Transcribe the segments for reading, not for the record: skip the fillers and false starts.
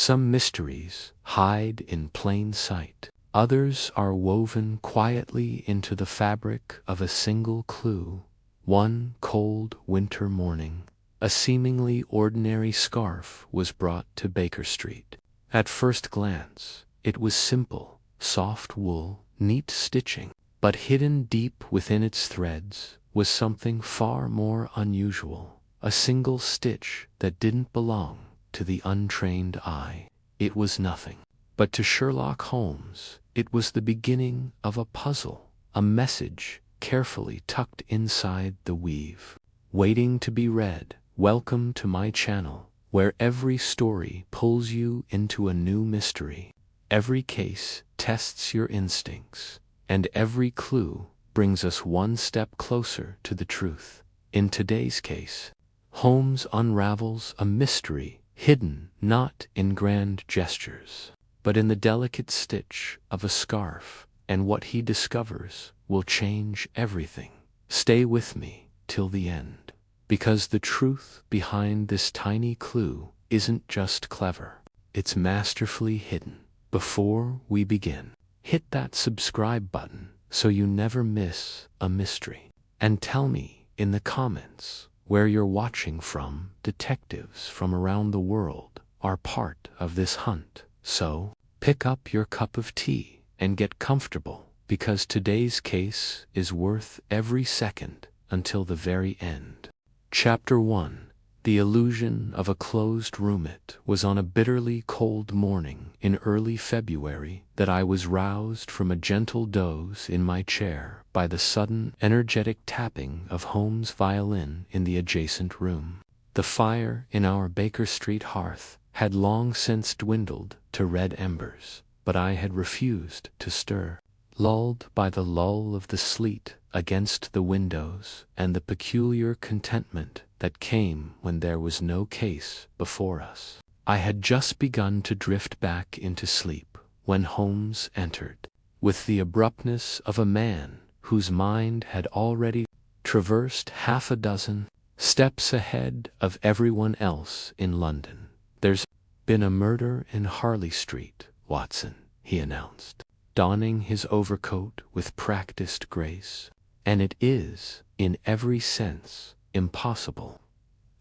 Some mysteries hide in plain sight. Others are woven quietly into the fabric of a single clue. One cold winter morning, a seemingly ordinary scarf was brought to Baker Street. At first glance, it was simple, soft wool, neat stitching, but hidden deep within its threads was something far more unusual, a single stitch that didn't belong to the untrained eye. It was nothing, but to Sherlock Holmes, it was the beginning of a puzzle, a message carefully tucked inside the weave, waiting to be read. Welcome to my channel, where every story pulls you into a new mystery. Every case tests your instincts, and every clue brings us one step closer to the truth. In today's case, Holmes unravels a mystery hidden not in grand gestures, but in the delicate stitch of a scarf, and what he discovers will change everything. Stay with me till the end, because the truth behind this tiny clue isn't just clever, it's masterfully hidden. Before we begin, hit that subscribe button so you never miss a mystery. And tell me in the comments where you're watching from. Detectives from around the world are part of this hunt. So, pick up your cup of tea and get comfortable, because today's case is worth every second until the very end. Chapter 1. The illusion of a closed room. It was on a bitterly cold morning in early February that I was roused from a gentle doze in my chair by the sudden, energetic tapping of Holmes' violin in the adjacent room. The fire in our Baker Street hearth had long since dwindled to red embers, but I had refused to stir. Lulled by the lull of the sleet against the windows and the peculiar contentment that came when there was no case before us, I had just begun to drift back into sleep when Holmes entered, with the abruptness of a man whose mind had already traversed half a dozen steps ahead of everyone else in London. "There's been a murder in Harley Street, Watson," he announced, donning his overcoat with practiced grace, "and it is, in every sense, impossible."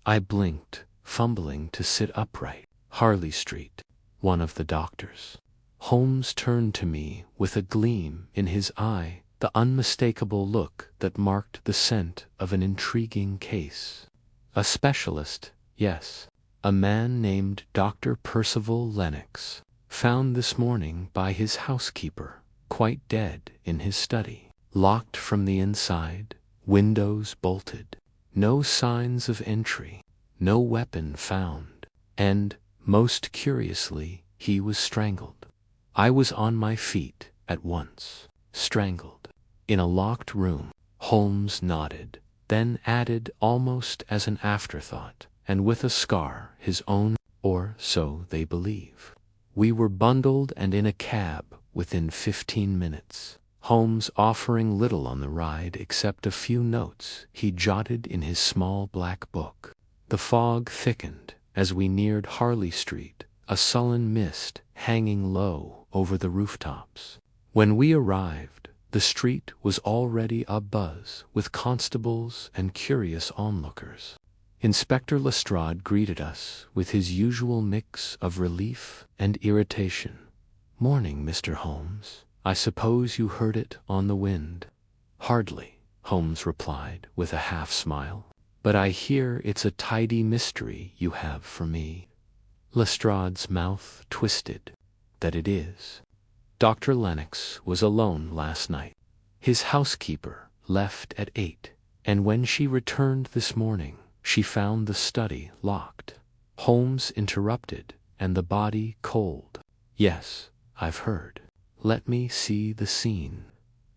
I blinked, fumbling to sit upright. "Harley Street," one of the doctors. Holmes turned to me with a gleam in his eye, the unmistakable look that marked the scent of an intriguing case. "A specialist, yes. A man named Dr. Percival Lennox, found this morning by his housekeeper, quite dead in his study, locked from the inside, windows bolted, no signs of entry, no weapon found, and, most curiously, he was strangled." I was on my feet at once. "Strangled? In a locked room?" Holmes nodded, then added almost as an afterthought, "and with a scar his own, or so they believe. We were bundled and in a cab within 15 minutes." Holmes offering little on the ride except a few notes he jotted in his small black book. The fog thickened as we neared Harley Street, a sullen mist hanging low over the rooftops. When we arrived, the street was already abuzz with constables and curious onlookers. Inspector Lestrade greeted us with his usual mix of relief and irritation. "Morning, Mr. Holmes. I suppose you heard it on the wind." "Hardly," Holmes replied with a half-smile. "But I hear it's a tidy mystery you have for me." Lestrade's mouth twisted. "That it is. Dr. Lennox was alone last night. His housekeeper left at 8, and when she returned this morning, she found the study locked." Holmes interrupted, "And the body cold." "Yes, I've heard. Let me see the scene."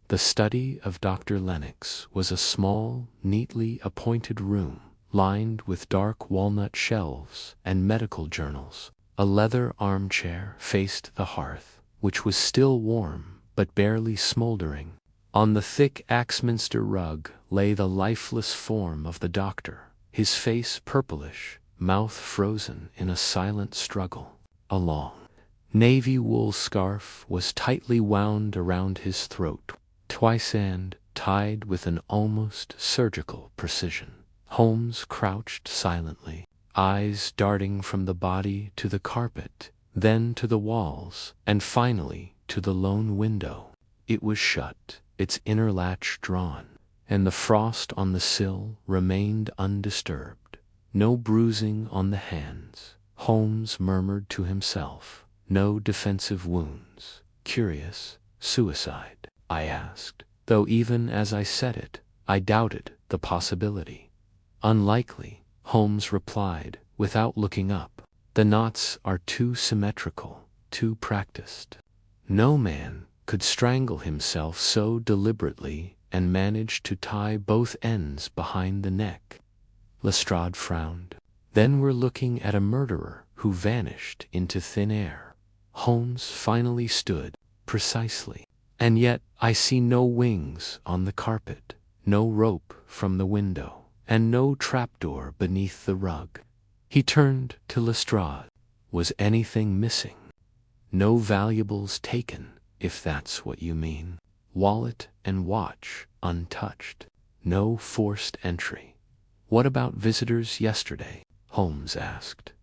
The study of Dr. Lennox was a small, neatly appointed room, lined with dark walnut shelves and medical journals. A leather armchair faced the hearth, which was still warm but barely smoldering. On the thick Axminster rug lay the lifeless form of the doctor, his face purplish, mouth frozen in a silent struggle. A long, navy wool scarf was tightly wound around his throat, twice and tied with an almost surgical precision. Holmes crouched silently, eyes darting from the body to the carpet, then to the walls, and finally to the lone window. It was shut, its inner latch drawn, and the frost on the sill remained undisturbed. No bruising on the hands, Holmes murmured to himself. No defensive wounds. Curious. Suicide? I asked, though even as I said it, I doubted the possibility. Unlikely, Holmes replied, without looking up. The knots are too symmetrical, too practiced. No man could strangle himself so deliberately and manage to tie both ends behind the neck. Lestrade frowned. Then we're looking at a murderer who vanished into thin air. Holmes finally stood, precisely. And yet I see no wings on the carpet, no rope from the window, and no trapdoor beneath the rug. He turned to Lestrade. Was anything missing? No valuables taken, if that's what you mean. Wallet and watch untouched. No forced entry. What about visitors yesterday? Holmes asked.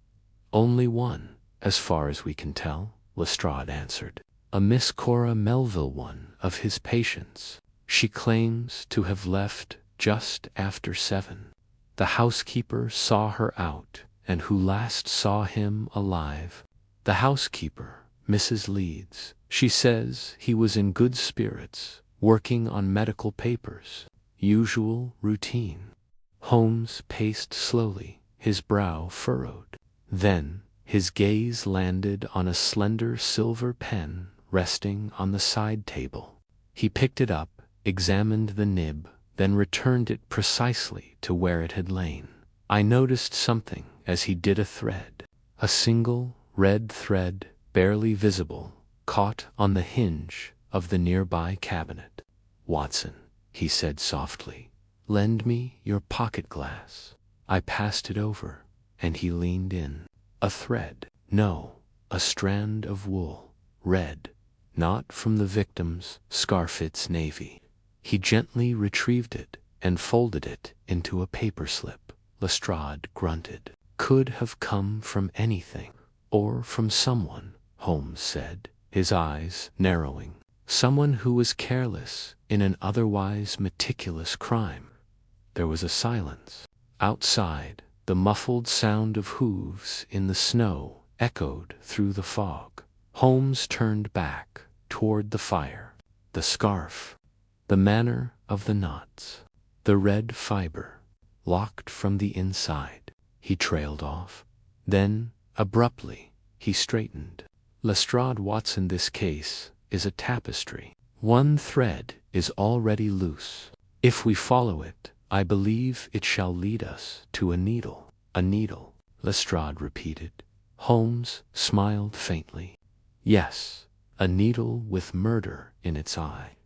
Only one, as far as we can tell, Lestrade answered. A Miss Cora Melville, one of his patients. She claims to have left just after 7. The housekeeper saw her out, and who last saw him alive? The housekeeper, Mrs. Leeds. She says he was in good spirits, working on medical papers. Usual routine. Holmes paced slowly, his brow furrowed. Then his gaze landed on a slender silver pen resting on the side table. He picked it up, examined the nib, then returned it precisely to where it had lain. I noticed something as he did a thread. A single red thread, barely visible, caught on the hinge of the nearby cabinet. Watson, he said softly, lend me your pocket glass. I passed it over, and he leaned in. A thread. No, a strand of wool. Red. Not from the victim's scarfit's navy. He gently retrieved it and folded it into a paper slip. Lestrade grunted. Could have come from anything, or from someone, Holmes said, his eyes narrowing. Someone who was careless in an otherwise meticulous crime. There was a silence. Outside, the muffled sound of hooves in the snow echoed through the fog. Holmes turned back toward the fire. The scarf. The manner of the knots. The red fiber. Locked from the inside. He trailed off. Then, abruptly, he straightened. Lestrade, Watson, this case is a tapestry. One thread is already loose. If we follow it, I believe it shall lead us to a needle. A needle, Lestrade repeated. Holmes smiled faintly. Yes, a needle with murder in its eye.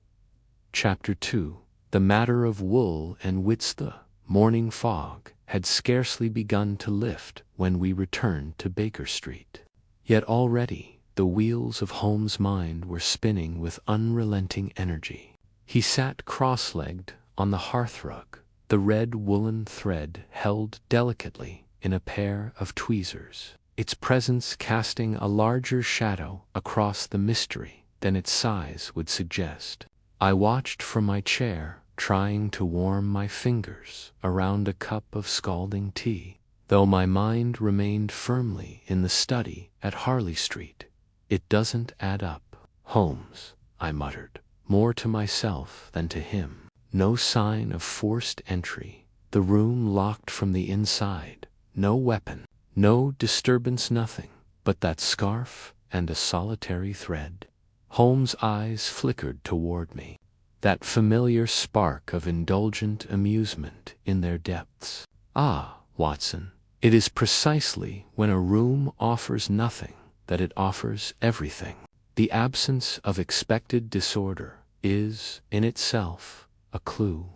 Chapter 2. The matter of wool and wits. The morning fog had scarcely begun to lift when we returned to Baker Street. Yet already the wheels of Holmes' mind were spinning with unrelenting energy. He sat cross-legged on the hearthrug, the red woolen thread held delicately in a pair of tweezers, its presence casting a larger shadow across the mystery than its size would suggest. I watched from my chair, trying to warm my fingers around a cup of scalding tea, though my mind remained firmly in the study at Harley Street. It doesn't add up. Holmes, I muttered, more to myself than to him. No sign of forced entry. The room locked from the inside. No weapon. No disturbance, nothing but that scarf and a solitary thread. Holmes' eyes flickered toward me, that familiar spark of indulgent amusement in their depths. Ah, Watson, it is precisely when a room offers nothing that it offers everything. The absence of expected disorder is, in itself, a clue.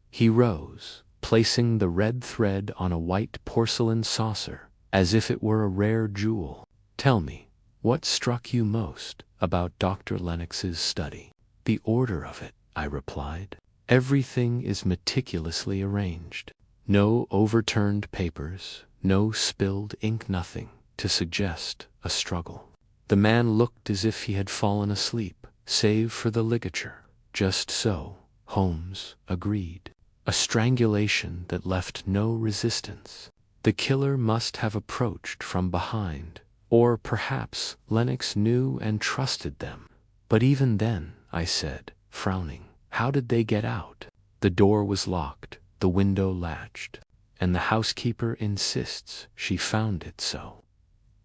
He rose, placing the red thread on a white porcelain saucer, as if it were a rare jewel. Tell me, What struck you most about Dr. Lennox's study? The order of it, I replied. Everything is meticulously arranged. No overturned papers, no spilled ink, nothing to suggest a struggle. The man looked as if he had fallen asleep, save for the ligature. Just so, Holmes agreed. A strangulation that left no resistance. The killer must have approached from behind, or perhaps Lennox knew and trusted them. But even then, I said, frowning, how did they get out? The door was locked, the window latched, and the housekeeper insists she found it so.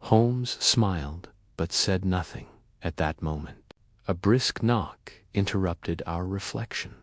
Holmes smiled, but said nothing at that moment. A brisk knock interrupted our reflection.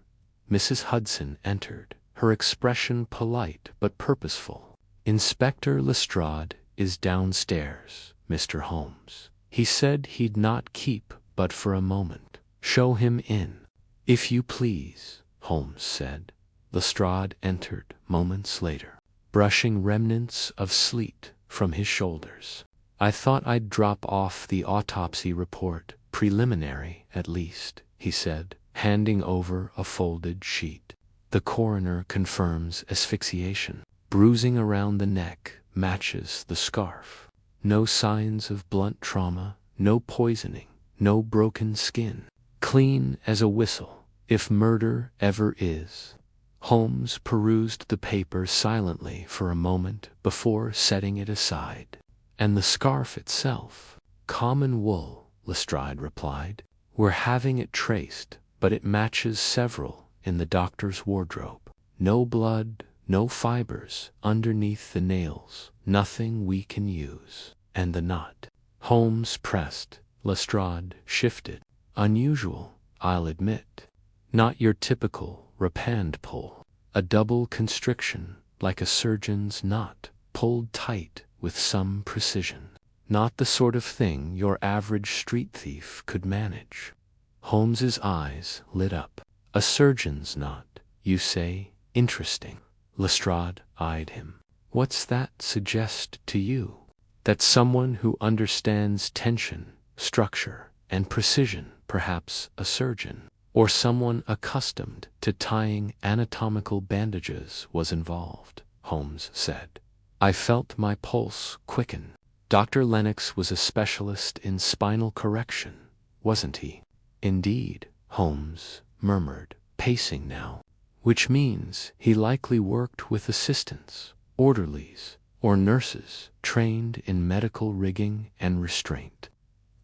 Mrs. Hudson entered, her expression polite but purposeful. Inspector Lestrade is downstairs, Mr. Holmes. He said he'd not keep but for a moment. Show him in. If you please, Holmes said. Lestrade entered moments later, brushing remnants of sleet from his shoulders. I thought I'd drop off the autopsy report, preliminary at least, he said, handing over a folded sheet. The coroner confirms asphyxiation. Bruising around the neck matches the scarf. No signs of blunt trauma, no poisoning, no broken skin. Clean as a whistle, if murder ever is. Holmes perused the paper silently for a moment before setting it aside. And the scarf itself? Common wool, Lestrade replied. We're having it traced, but it matches several in the doctor's wardrobe. No blood, no fibers underneath the nails, nothing we can use. And the knot? Holmes pressed. Lestrade shifted. Unusual, I'll admit. Not your typical rapand pull. A double constriction, like a surgeon's knot, pulled tight with some precision. Not the sort of thing your average street thief could manage. Holmes's eyes lit up. A surgeon's knot, you say? Interesting. Lestrade eyed him. What's that suggest to you? That someone who understands tension, structure, and precision, perhaps a surgeon, or someone accustomed to tying anatomical bandages, was involved, Holmes said. I felt my pulse quicken. Dr. Lennox was a specialist in spinal correction, wasn't he? Indeed, Holmes murmured, pacing now. Which means he likely worked with assistants, orderlies, or nurses trained in medical rigging and restraint.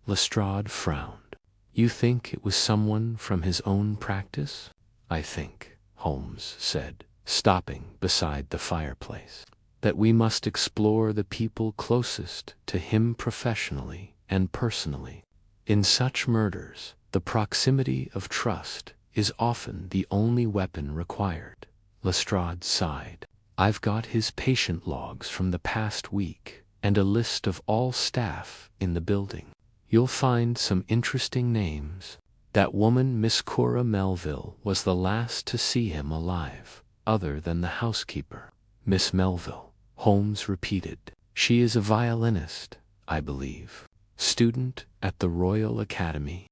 Lestrade frowned. You think it was someone from his own practice? I think, Holmes said, stopping beside the fireplace, that we must explore the people closest to him professionally and personally. In such murders, the proximity of trust is often the only weapon required. Lestrade sighed. I've got his patient logs from the past week and a list of all staff in the building. You'll find some interesting names. That woman, Miss Cora Melville, was the last to see him alive, other than the housekeeper. Miss Melville, Holmes repeated. She is a violinist, I believe. Student at the Royal Academy.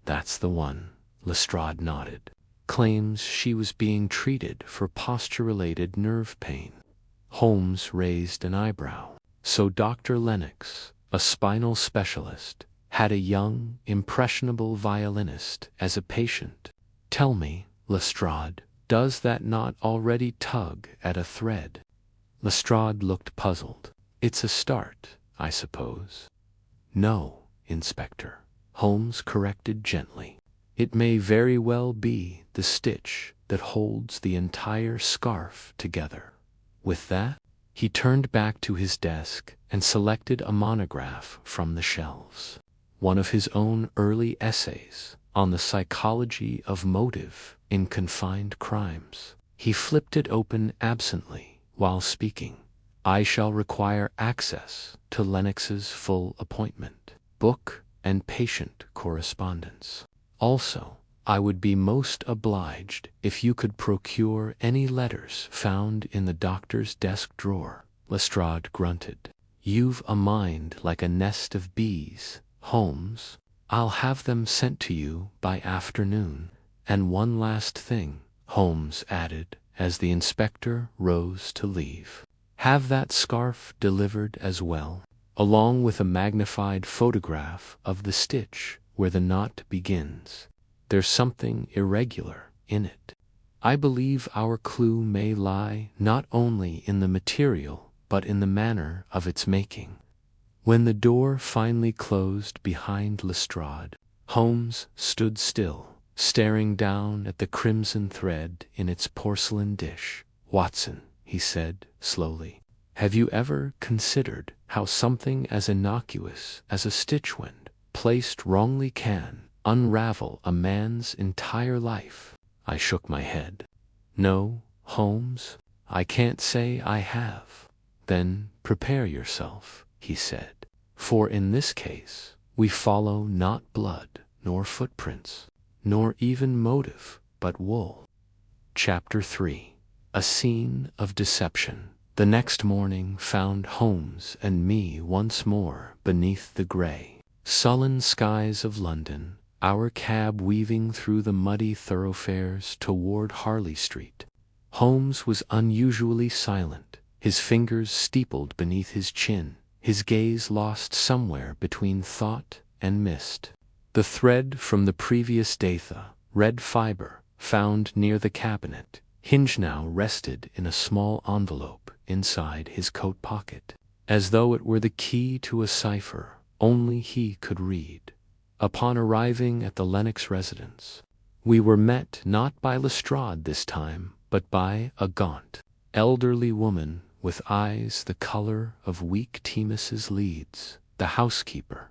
That's the one. Lestrade nodded. Claims she was being treated for posture-related nerve pain. Holmes raised an eyebrow. So Dr. Lennox, a spinal specialist, had a young, impressionable violinist as a patient. Tell me, Lestrade, does that not already tug at a thread? Lestrade looked puzzled. It's a start, I suppose. No, Inspector, Holmes corrected gently. It may very well be the stitch that holds the entire scarf together. With that, he turned back to his desk and selected a monograph from the shelves. One of his own early essays on the psychology of motive in confined crimes. He flipped it open absently while speaking. I shall require access to Lennox's full appointment, book, and patient correspondence. Also, I would be most obliged if you could procure any letters found in the doctor's desk drawer. Lestrade grunted. You've a mind like a nest of bees, Holmes. I'll have them sent to you by afternoon. And one last thing, Holmes added, as the inspector rose to leave. Have that scarf delivered as well, along with a magnified photograph of the stitch where the knot begins. There's something irregular in it. I believe our clue may lie not only in the material, but in the manner of its making. When the door finally closed behind Lestrade, Holmes stood still, staring down at the crimson thread in its porcelain dish. Watson, he said slowly, have you ever considered how something as innocuous as a stitch, when placed wrongly, can unravel a man's entire life? I shook my head. No, Holmes, I can't say I have. Then prepare yourself, he said. For in this case, we follow not blood, nor footprints, nor even motive, but wool. Chapter 3. A Scene of Deception. The next morning found Holmes and me once more beneath the grey, sullen skies of London, our cab weaving through the muddy thoroughfares toward Harley Street. Holmes was unusually silent, his fingers steepled beneath his chin, his gaze lost somewhere between thought and mist. The thread from the previous day, the red fibre, found near the cabinet, hinge now rested in a small envelope inside his coat pocket, as though it were the key to a cipher only he could read. Upon arriving at the Lennox residence, we were met not by Lestrade this time, but by a gaunt, elderly woman with eyes the color of weak Themis's leads, the housekeeper.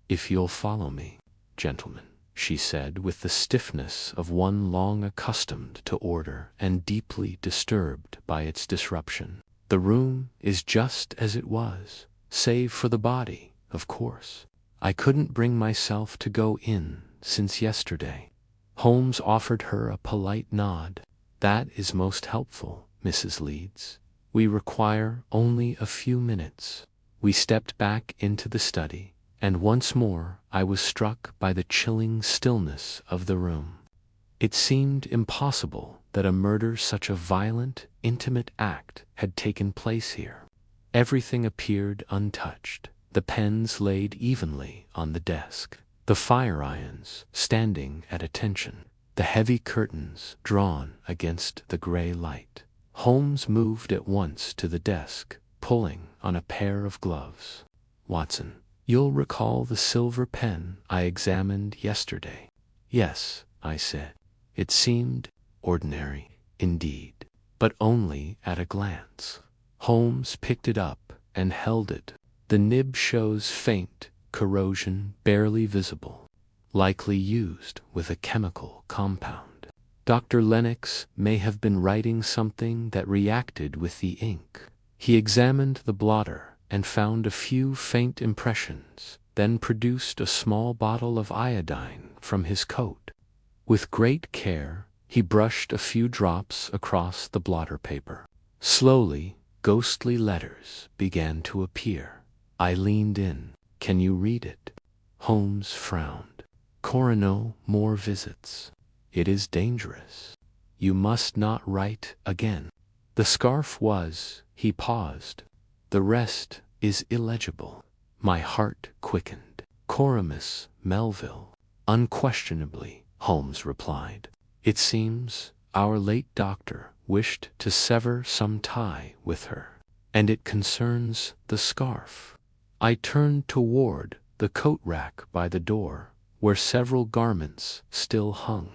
If you'll follow me, gentlemen, she said with the stiffness of one long accustomed to order and deeply disturbed by its disruption. The room is just as it was, save for the body, of course. I couldn't bring myself to go in since yesterday. Holmes offered her a polite nod. That is most helpful, Mrs. Leeds. We require only a few minutes. We stepped back into the study, and once more I was struck by the chilling stillness of the room. It seemed impossible that a murder, such a violent, intimate act, had taken place here. Everything appeared untouched, the pens laid evenly on the desk, the fire irons standing at attention, the heavy curtains drawn against the gray light. Holmes moved at once to the desk, pulling on a pair of gloves. Watson, you'll recall the silver pen I examined yesterday? Yes, I said. It seemed ordinary, indeed, but only at a glance. Holmes picked it up and held it. The nib shows faint corrosion, barely visible, likely used with a chemical compound. Dr. Lennox may have been writing something that reacted with the ink. He examined the blotter and found a few faint impressions, then produced a small bottle of iodine from his coat. With great care, he brushed a few drops across the blotter paper. Slowly, ghostly letters began to appear. I leaned in. Can you read it? Holmes frowned. Coronel, more visits. It is dangerous. You must not write again. The scarf was, he paused. The rest is illegible. My heart quickened. Coramus Melville. Unquestionably, Holmes replied. It seems our late doctor wished to sever some tie with her, and it concerns the scarf. I turned toward the coat rack by the door, where several garments still hung.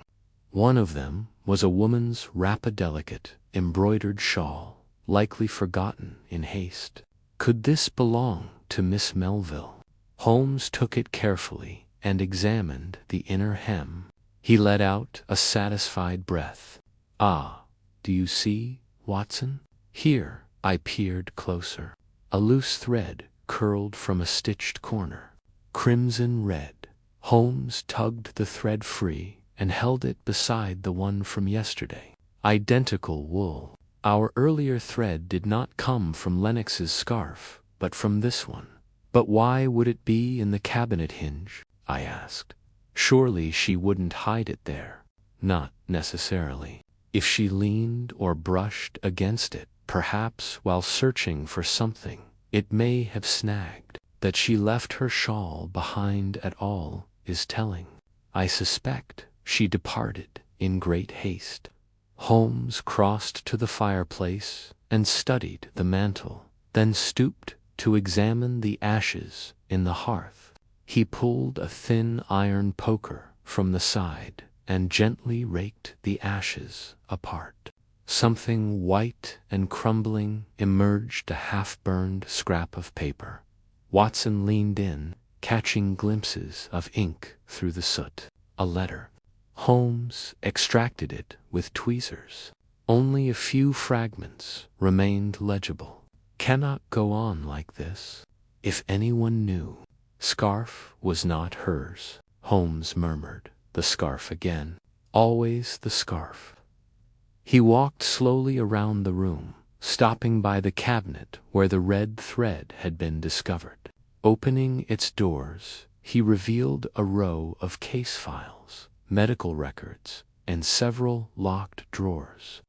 One of them was a woman's rapidelicate, embroidered shawl, likely forgotten in haste. Could this belong to Miss Melville? Holmes took it carefully and examined the inner hem. He let out a satisfied breath. Ah, do you see, Watson? Here. I peered closer. A loose thread curled from a stitched corner. Crimson red. Holmes tugged the thread free and held it beside the one from yesterday. Identical wool. Our earlier thread did not come from Lennox's scarf, but from this one. But why would it be in the cabinet hinge? I asked. Surely she wouldn't hide it there. Not necessarily. If she leaned or brushed against it, perhaps while searching for something, it may have snagged. That she left her shawl behind at all is telling. I suspect she departed in great haste. Holmes crossed to the fireplace and studied the mantel, then stooped to examine the ashes in the hearth. He pulled a thin iron poker from the side and gently raked the ashes apart. Something white and crumbling emerged, a half-burned scrap of paper. Watson leaned in, catching glimpses of ink through the soot. A letter. Holmes extracted it with tweezers. Only a few fragments remained legible. Cannot go on like this. If anyone knew. Scarf was not hers, Holmes murmured. The scarf again. Always the scarf. He walked slowly around the room, stopping by the cabinet where the red thread had been discovered. Opening its doors, he revealed a row of case files, medical records, and several locked drawers.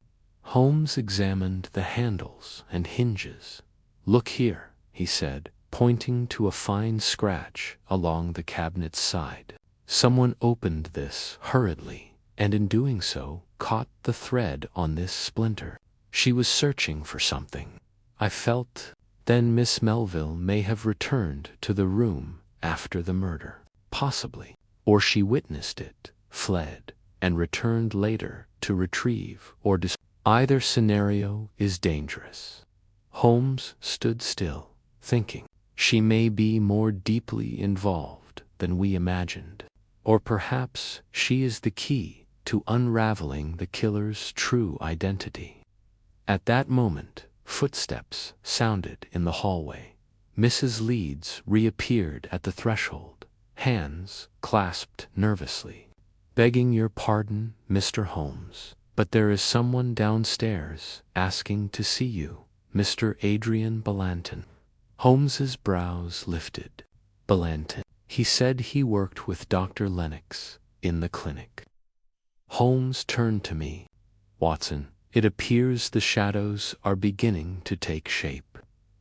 Holmes examined the handles and hinges. Look here, he said, pointing to a fine scratch along the cabinet's side. Someone opened this hurriedly, and in doing so, caught the thread on this splinter. She was searching for something. I felt. Then Miss Melville may have returned to the room after the murder. Possibly. Or she witnessed it, fled, and returned later to retrieve or destroy. Either scenario is dangerous. Holmes stood still, thinking. She may be more deeply involved than we imagined. Or perhaps she is the key to unraveling the killer's true identity. At that moment, footsteps sounded in the hallway. Mrs. Leeds reappeared at the threshold, hands clasped nervously. Begging your pardon, Mr. Holmes, but there is someone downstairs asking to see you, Mr. Adrian Ballantyne. Holmes's brows lifted. Ballantyne. He said he worked with Dr. Lennox in the clinic. Holmes turned to me. Watson, it appears the shadows are beginning to take shape.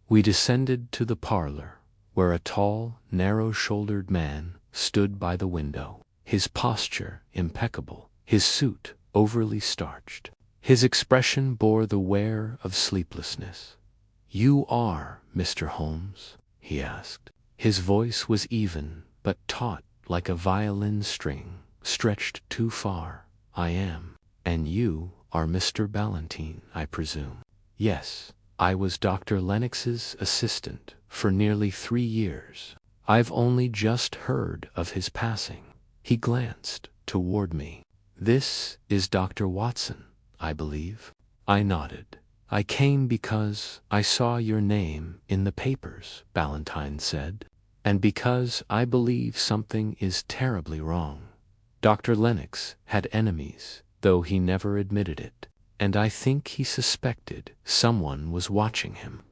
We descended to the parlor, where a tall, narrow-shouldered man stood by the window, his posture impeccable, his suit overly starched. His expression bore the wear of sleeplessness. You are Mr. Holmes? He asked. His voice was even, but taut like a violin string, stretched too far. I am. And you are Mr. Ballantyne, I presume. Yes, I was Dr. Lennox's assistant for nearly 3 years. I've only just heard of his passing. He glanced toward me. This is Dr. Watson, I believe. I nodded. I came because I saw your name in the papers, Ballantyne said, and because I believe something is terribly wrong. Dr. Lennox had enemies, though he never admitted it, and I think he suspected someone was watching him.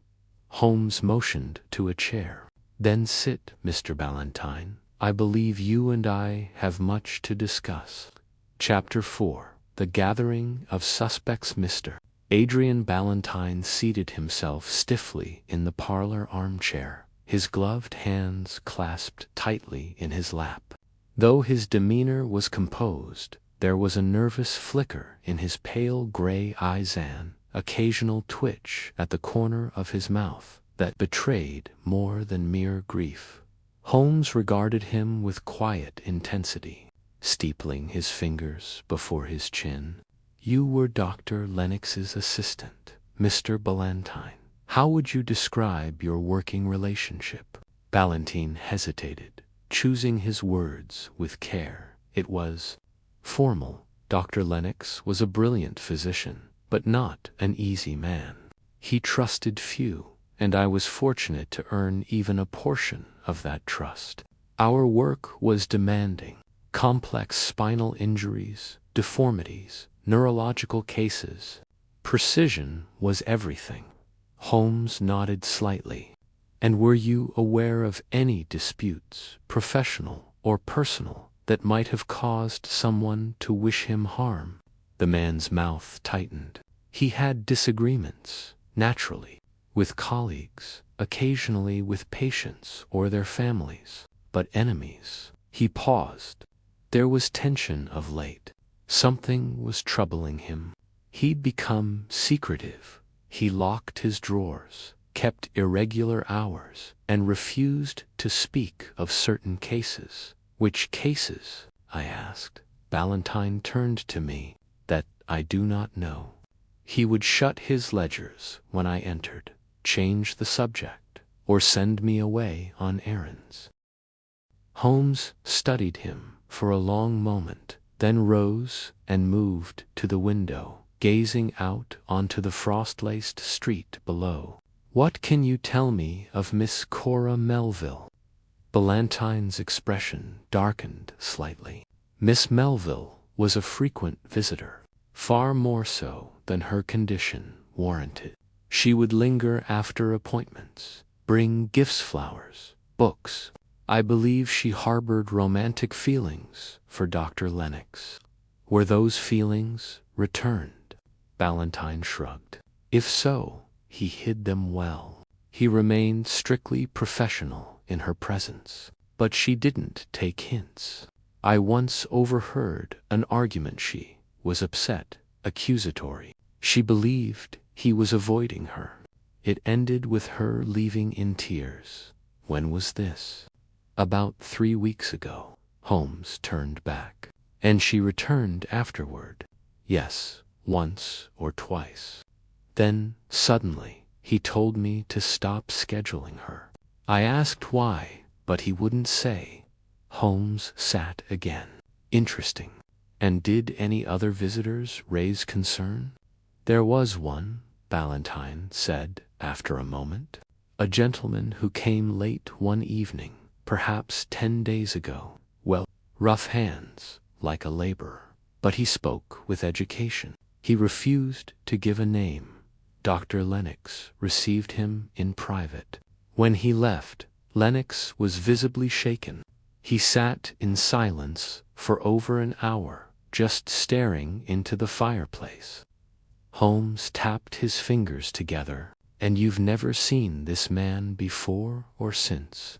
Holmes motioned to a chair. Then sit, Mr. Ballantyne. I believe you and I have much to discuss. Chapter 4. The Gathering of Suspects. Mr. Adrian Ballantyne seated himself stiffly in the parlor armchair, his gloved hands clasped tightly in his lap. Though his demeanor was composed, there was a nervous flicker in his pale gray eyes, an occasional twitch at the corner of his mouth that betrayed more than mere grief. Holmes regarded him with quiet intensity, steepling his fingers before his chin. You were Dr. Lennox's assistant, Mr. Ballantyne. How would you describe your working relationship? Ballantyne hesitated, choosing his words with care. It was formal. Dr. Lennox was a brilliant physician, but not an easy man. He trusted few, and I was fortunate to earn even a portion of that trust. Our work was demanding. Complex spinal injuries, deformities, neurological cases. Precision was everything. Holmes nodded slightly. And were you aware of any disputes, professional or personal, that might have caused someone to wish him harm? The man's mouth tightened. He had disagreements, naturally, with colleagues, occasionally with patients or their families, but enemies. He paused. There was tension of late. Something was troubling him. He'd become secretive. He locked his drawers, kept irregular hours, and refused to speak of certain cases. Which cases? I asked. Ballantyne turned to me. That I do not know. He would shut his ledgers when I entered, change the subject, or send me away on errands. Holmes studied him for a long moment, then rose and moved to the window, gazing out onto the frost-laced street below. What can you tell me of Miss Cora Melville? Ballantyne's expression darkened slightly. Miss Melville was a frequent visitor, far more so than her condition warranted. She would linger after appointments, bring gifts, flowers, books. I believe she harbored romantic feelings for Dr. Lennox. Were those feelings returned? Ballantyne shrugged. If so, he hid them well. He remained strictly professional in her presence, but she didn't take hints. I once overheard an argument. She was upset, accusatory. She believed he was avoiding her. It ended with her leaving in tears. When was this? About 3 weeks ago. Holmes turned back. And she returned afterward? Yes, once or twice. Then, suddenly, he told me to stop scheduling her. I asked why, but he wouldn't say. Holmes sat again. Interesting. And did any other visitors raise concern? There was one, Ballantyne said after a moment. A gentleman who came late one evening, perhaps 10 days ago. Well, rough hands, like a laborer. But he spoke with education. He refused to give a name. Dr. Lennox received him in private. When he left, Lennox was visibly shaken. He sat in silence for over an hour, just staring into the fireplace. Holmes tapped his fingers together. And you've never seen this man before or since?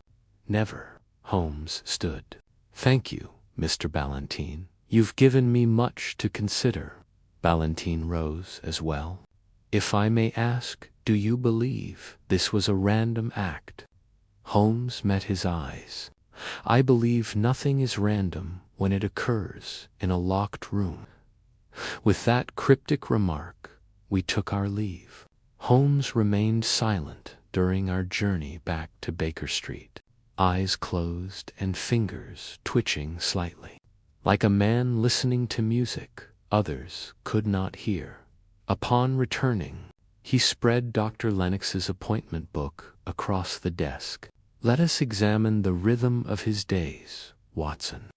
Never. Holmes stood. Thank you, Mr. Ballantyne. You've given me much to consider. Ballantyne rose as well. If I may ask, do you believe this was a random act? Holmes met his eyes. I believe nothing is random when it occurs in a locked room. With that cryptic remark, we took our leave. Holmes remained silent during our journey back to Baker Street, eyes closed and fingers twitching slightly. Like a man listening to music others could not hear. Upon returning, he spread Dr. Lennox's appointment book across the desk. Let us examine the rhythm of his days, Watson.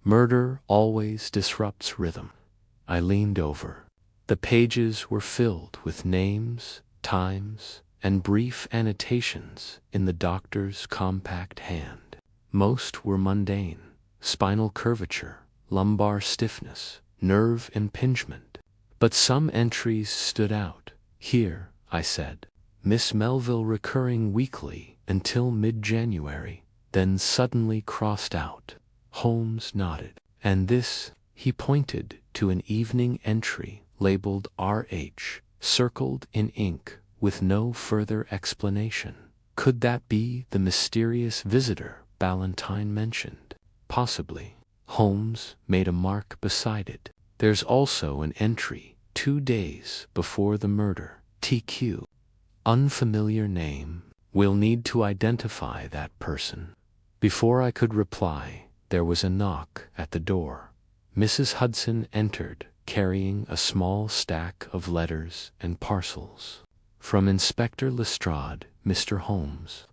Murder always disrupts rhythm. I leaned over. The pages were filled with names, times, and brief annotations in the doctor's compact hand. Most were mundane: spinal curvature, lumbar stiffness, nerve impingement. But some entries stood out. Here, I said, Miss Melville recurring weekly until mid-January, then suddenly crossed out. Holmes nodded. And this, he pointed to an evening entry labeled RH, circled in ink, with no further explanation. Could that be the mysterious visitor Ballantyne mentioned? Possibly. Holmes made a mark beside it. There's also an entry 2 days before the murder. TQ. Unfamiliar name. We'll need to identify that person. Before I could reply, there was a knock at the door. Mrs. Hudson entered, carrying a small stack of letters and parcels. From Inspector Lestrade, Mr. Holmes.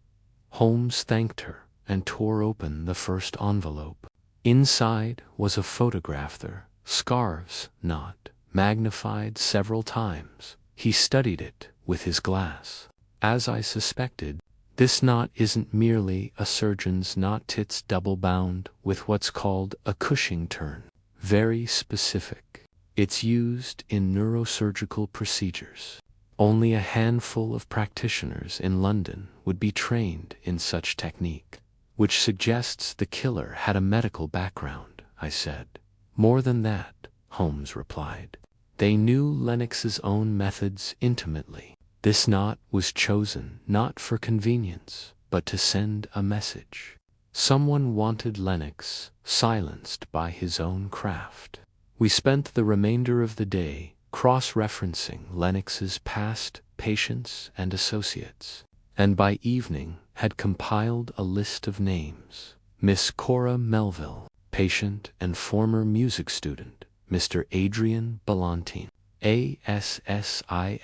Holmes thanked her and tore open the first envelope. Inside was a photograph there, scarves, not magnified several times. He studied it with his glass. As I suspected, This knot isn't merely a surgeon's knot, it's double-bound with what's called a Cushing turn. Very specific. It's used in neurosurgical procedures. Only a handful of practitioners in London would be trained in such technique, which suggests the killer had a medical background, I said. More than that, Holmes replied. They knew Lennox's own methods intimately. This knot was chosen not for convenience, but to send a message. Someone wanted Lennox silenced by his own craft. We spent the remainder of the day cross-referencing Lennox's past patients and associates, and by evening had compiled a list of names. Miss Cora Melville, patient and former music student, Mr. Adrian Ballantine, ASSISTANT,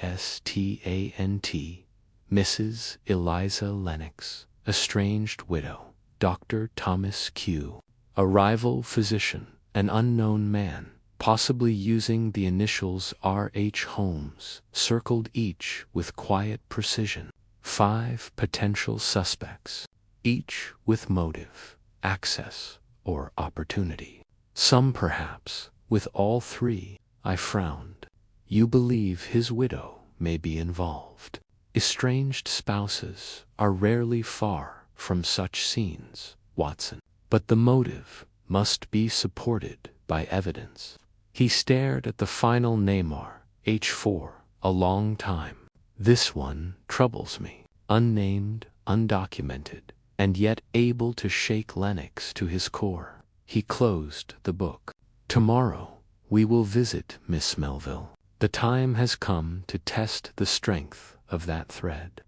Mrs. Eliza Lennox, estranged widow, Dr. Thomas Q., a rival physician, an unknown man, possibly using the initials R.H. Holmes, circled each with quiet precision. 5 potential suspects, each with motive, access, or opportunity. Some perhaps with all 3. I frowned. You believe his widow may be involved. Estranged spouses are rarely far from such scenes, Watson. But the motive must be supported by evidence. He stared at the final name R.H. for a long time. This one troubles me. Unnamed, undocumented, and yet able to shake Lennox to his core. He closed the book. Tomorrow we will visit Miss Melville. The time has come to test the strength of that thread.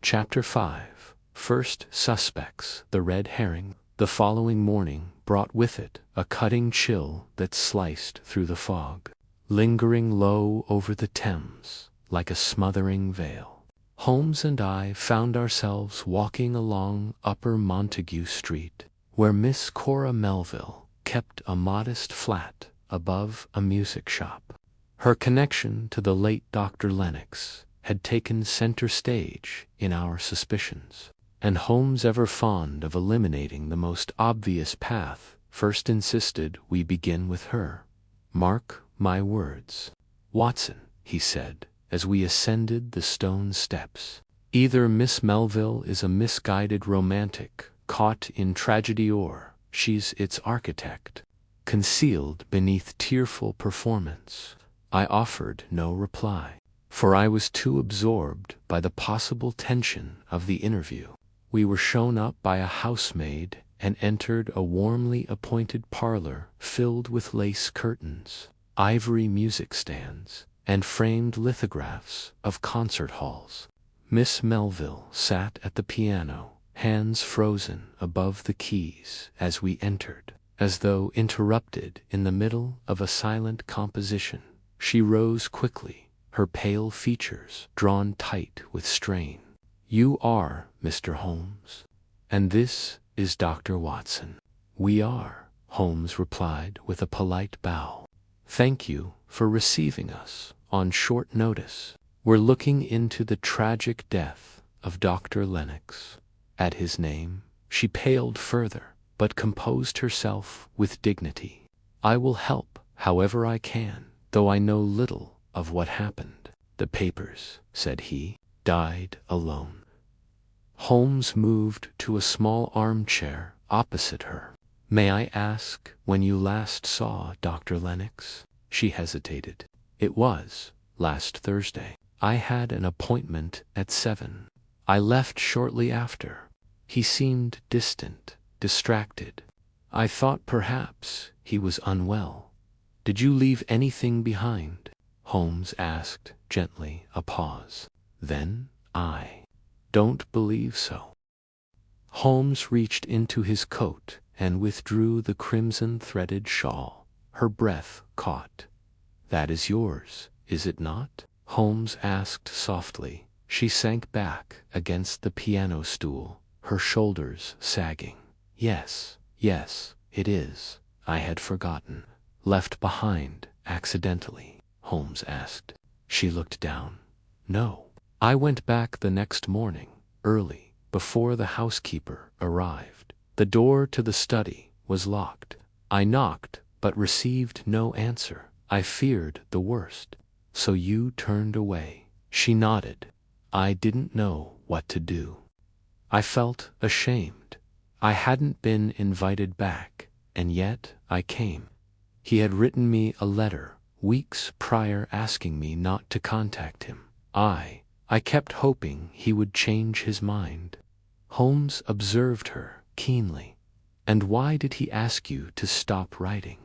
Chapter 5. First suspects, the red herring. The following morning brought with it a cutting chill that sliced through the fog, lingering low over the Thames like a smothering veil. Holmes and I found ourselves walking along Upper Montague Street, where Miss Cora Melville kept a modest flat above a music shop. Her connection to the late Dr. Lennox had taken center stage in our suspicions, and Holmes, ever fond of eliminating the most obvious path, first insisted we begin with her. Mark my words, Watson, he said, as we ascended the stone steps. Either Miss Melville is a misguided romantic caught in tragedy, or she's its architect, concealed beneath tearful performance. I offered no reply, for I was too absorbed by the possible tension of the interview. We were shown up by a housemaid and entered a warmly appointed parlor filled with lace curtains, ivory music stands, and framed lithographs of concert halls. Miss Melville sat at the piano, hands frozen above the keys as we entered. As though interrupted in the middle of a silent composition, she rose quickly, her pale features drawn tight with strain. You are Mr. Holmes, and this is Dr. Watson. We are, Holmes replied with a polite bow. Thank you for receiving us on short notice. We're looking into the tragic death of Dr. Lennox. At his name, she paled further, but composed herself with dignity. I will help however I can, though I know little of what happened. The papers, said he, died alone. Holmes moved to a small armchair opposite her. May I ask when you last saw Dr. Lennox? She hesitated. It was last Thursday. I had an appointment at 7. I left shortly after. He seemed distant, distracted. I thought perhaps he was unwell. Did you leave anything behind? Holmes asked gently. A pause. Then, I don't believe so. Holmes reached into his coat and withdrew the crimson-threaded shawl. Her breath caught. That is yours, is it not? Holmes asked softly. She sank back against the piano stool, her shoulders sagging. Yes, it is. I had forgotten. Left behind, accidentally? Holmes asked. She looked down. No. I went back the next morning, early, before the housekeeper arrived. The door to the study was locked. I knocked, but received no answer. I feared the worst. So you turned away. She nodded. I didn't know what to do. I felt ashamed. I hadn't been invited back, and yet I came. He had written me a letter weeks prior asking me not to contact him. I kept hoping he would change his mind. Holmes observed her keenly. And why did he ask you to stop writing?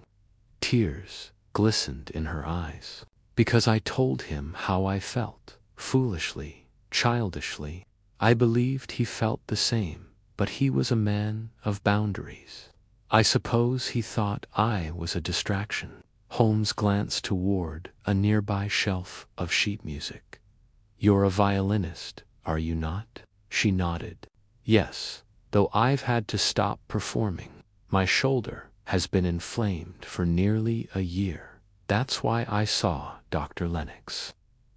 Tears glistened in her eyes. Because I told him how I felt, foolishly, childishly. I believed he felt the same, but he was a man of boundaries. I suppose he thought I was a distraction. Holmes glanced toward a nearby shelf of sheet music. You're a violinist, are you not? She nodded. Yes, though I've had to stop performing. My shoulder has been inflamed for nearly a year. That's why I saw Dr. Lennox.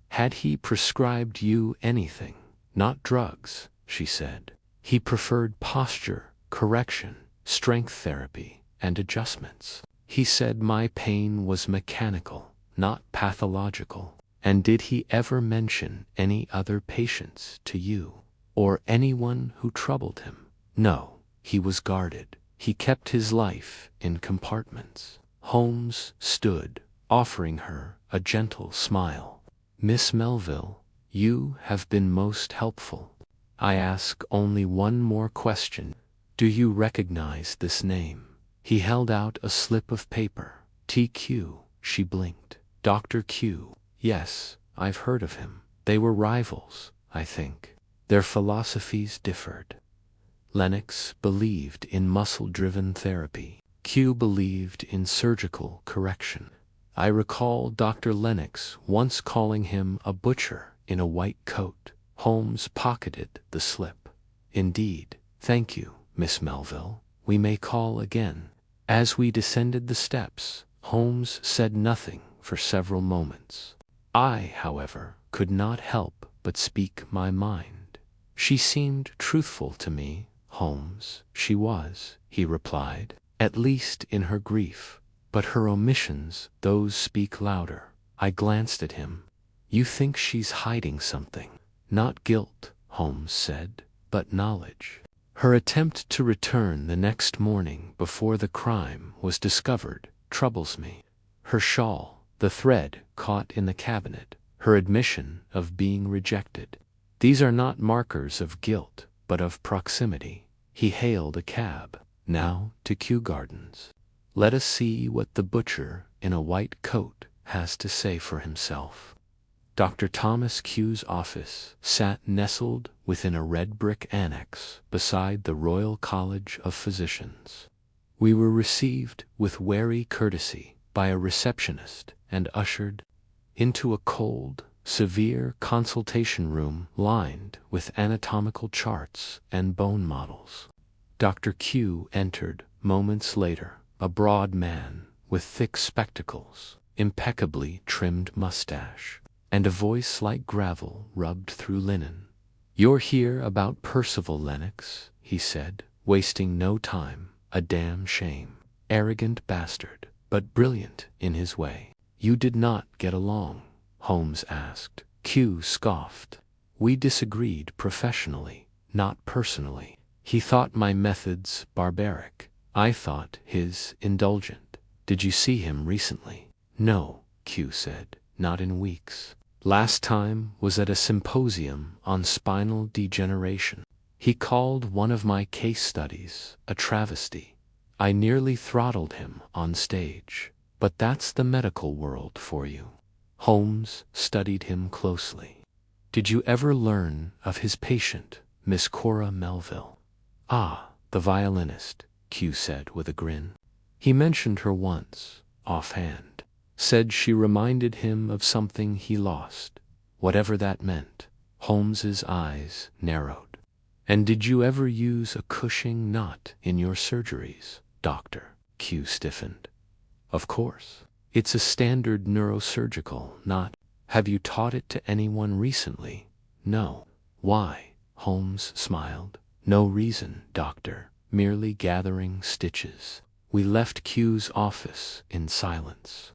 Had he prescribed you anything? Not drugs, she said. He preferred posture, correction, strength therapy, and adjustments. He said my pain was mechanical, not pathological. And did he ever mention any other patients to you? Or anyone who troubled him? No, he was guarded. He kept his life in compartments. Holmes stood, offering her a gentle smile. Miss Melville, you have been most helpful. I ask only one more question. Do you recognize this name? He held out a slip of paper. TQ, she blinked. Dr. Q. Yes, I've heard of him. They were rivals, I think. Their philosophies differed. Lennox believed in muscle-driven therapy. Q believed in surgical correction. I recall Dr. Lennox once calling him a butcher in a white coat. Holmes pocketed the slip. Indeed, thank you, Miss Melville. We may call again. As we descended the steps, Holmes said nothing for several moments. I, however, could not help but speak my mind. She seemed truthful to me, Holmes. She was, he replied, at least in her grief. But her omissions, those speak louder. I glanced at him. You think she's hiding something? Not guilt, Holmes said, but knowledge. Her attempt to return the next morning before the crime was discovered troubles me. Her shawl, the thread caught in the cabinet, her admission of being rejected. These are not markers of guilt, but of proximity. He hailed a cab. Now to Kew Gardens. Let us see what the butcher in a white coat has to say for himself. Dr. Thomas Q's office sat nestled within a red brick annex beside the Royal College of Physicians. We were received with wary courtesy by a receptionist and ushered into a cold, severe consultation room lined with anatomical charts and bone models. Dr. Q entered moments later, a broad man with thick spectacles, impeccably trimmed mustache, and a voice like gravel rubbed through linen. You're here about Percival Lennox, he said, wasting no time. A damn shame. Arrogant bastard, but brilliant in his way. You did not get along? Holmes asked. Q scoffed. We disagreed professionally, not personally. He thought my methods barbaric. I thought his indulgent. Did you see him recently? No, Q said, not in weeks. Last time was at a symposium on spinal degeneration. He called one of my case studies a travesty. I nearly throttled him on stage. But that's the medical world for you. Holmes studied him closely. Did you ever learn of his patient, Miss Cora Melville? Ah, the violinist, Q said with a grin. He mentioned her once, offhand. Said she reminded him of something he lost, whatever that meant. Holmes's eyes narrowed. And did you ever use a Cushing knot in your surgeries, Doctor? Q stiffened. Of course. It's a standard neurosurgical knot. Have you taught it to anyone recently? No. Why? Holmes smiled. No reason, doctor, merely gathering stitches. We left Q's office in silence.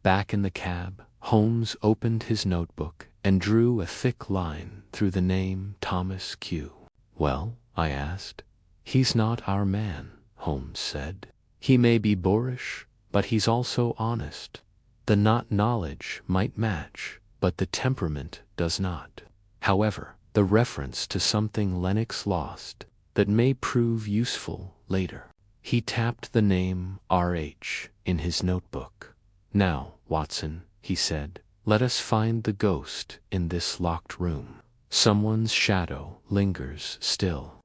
Back in the cab, Holmes opened his notebook and drew a thick line through the name Thomas Q. Well, I asked. He's not our man, Holmes said. He may be boorish, but he's also honest. The knowledge might match, but the temperament does not. However, the reference to something Lennox lost that may prove useful later. He tapped the name R.H. in his notebook. Now, Watson, he said, let us find the ghost in this locked room. Someone's shadow lingers still.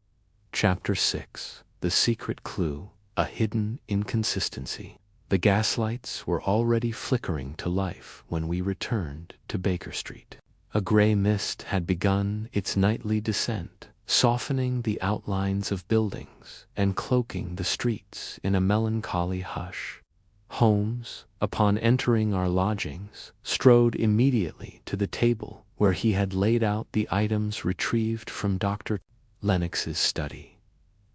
Chapter 6. The Secret Clue, a Hidden Inconsistency. The gaslights were already flickering to life when we returned to Baker Street. A gray mist had begun its nightly descent, softening the outlines of buildings and cloaking the streets in a melancholy hush. Holmes, upon entering our lodgings, strode immediately to the table where he had laid out the items retrieved from Dr. Lennox's study.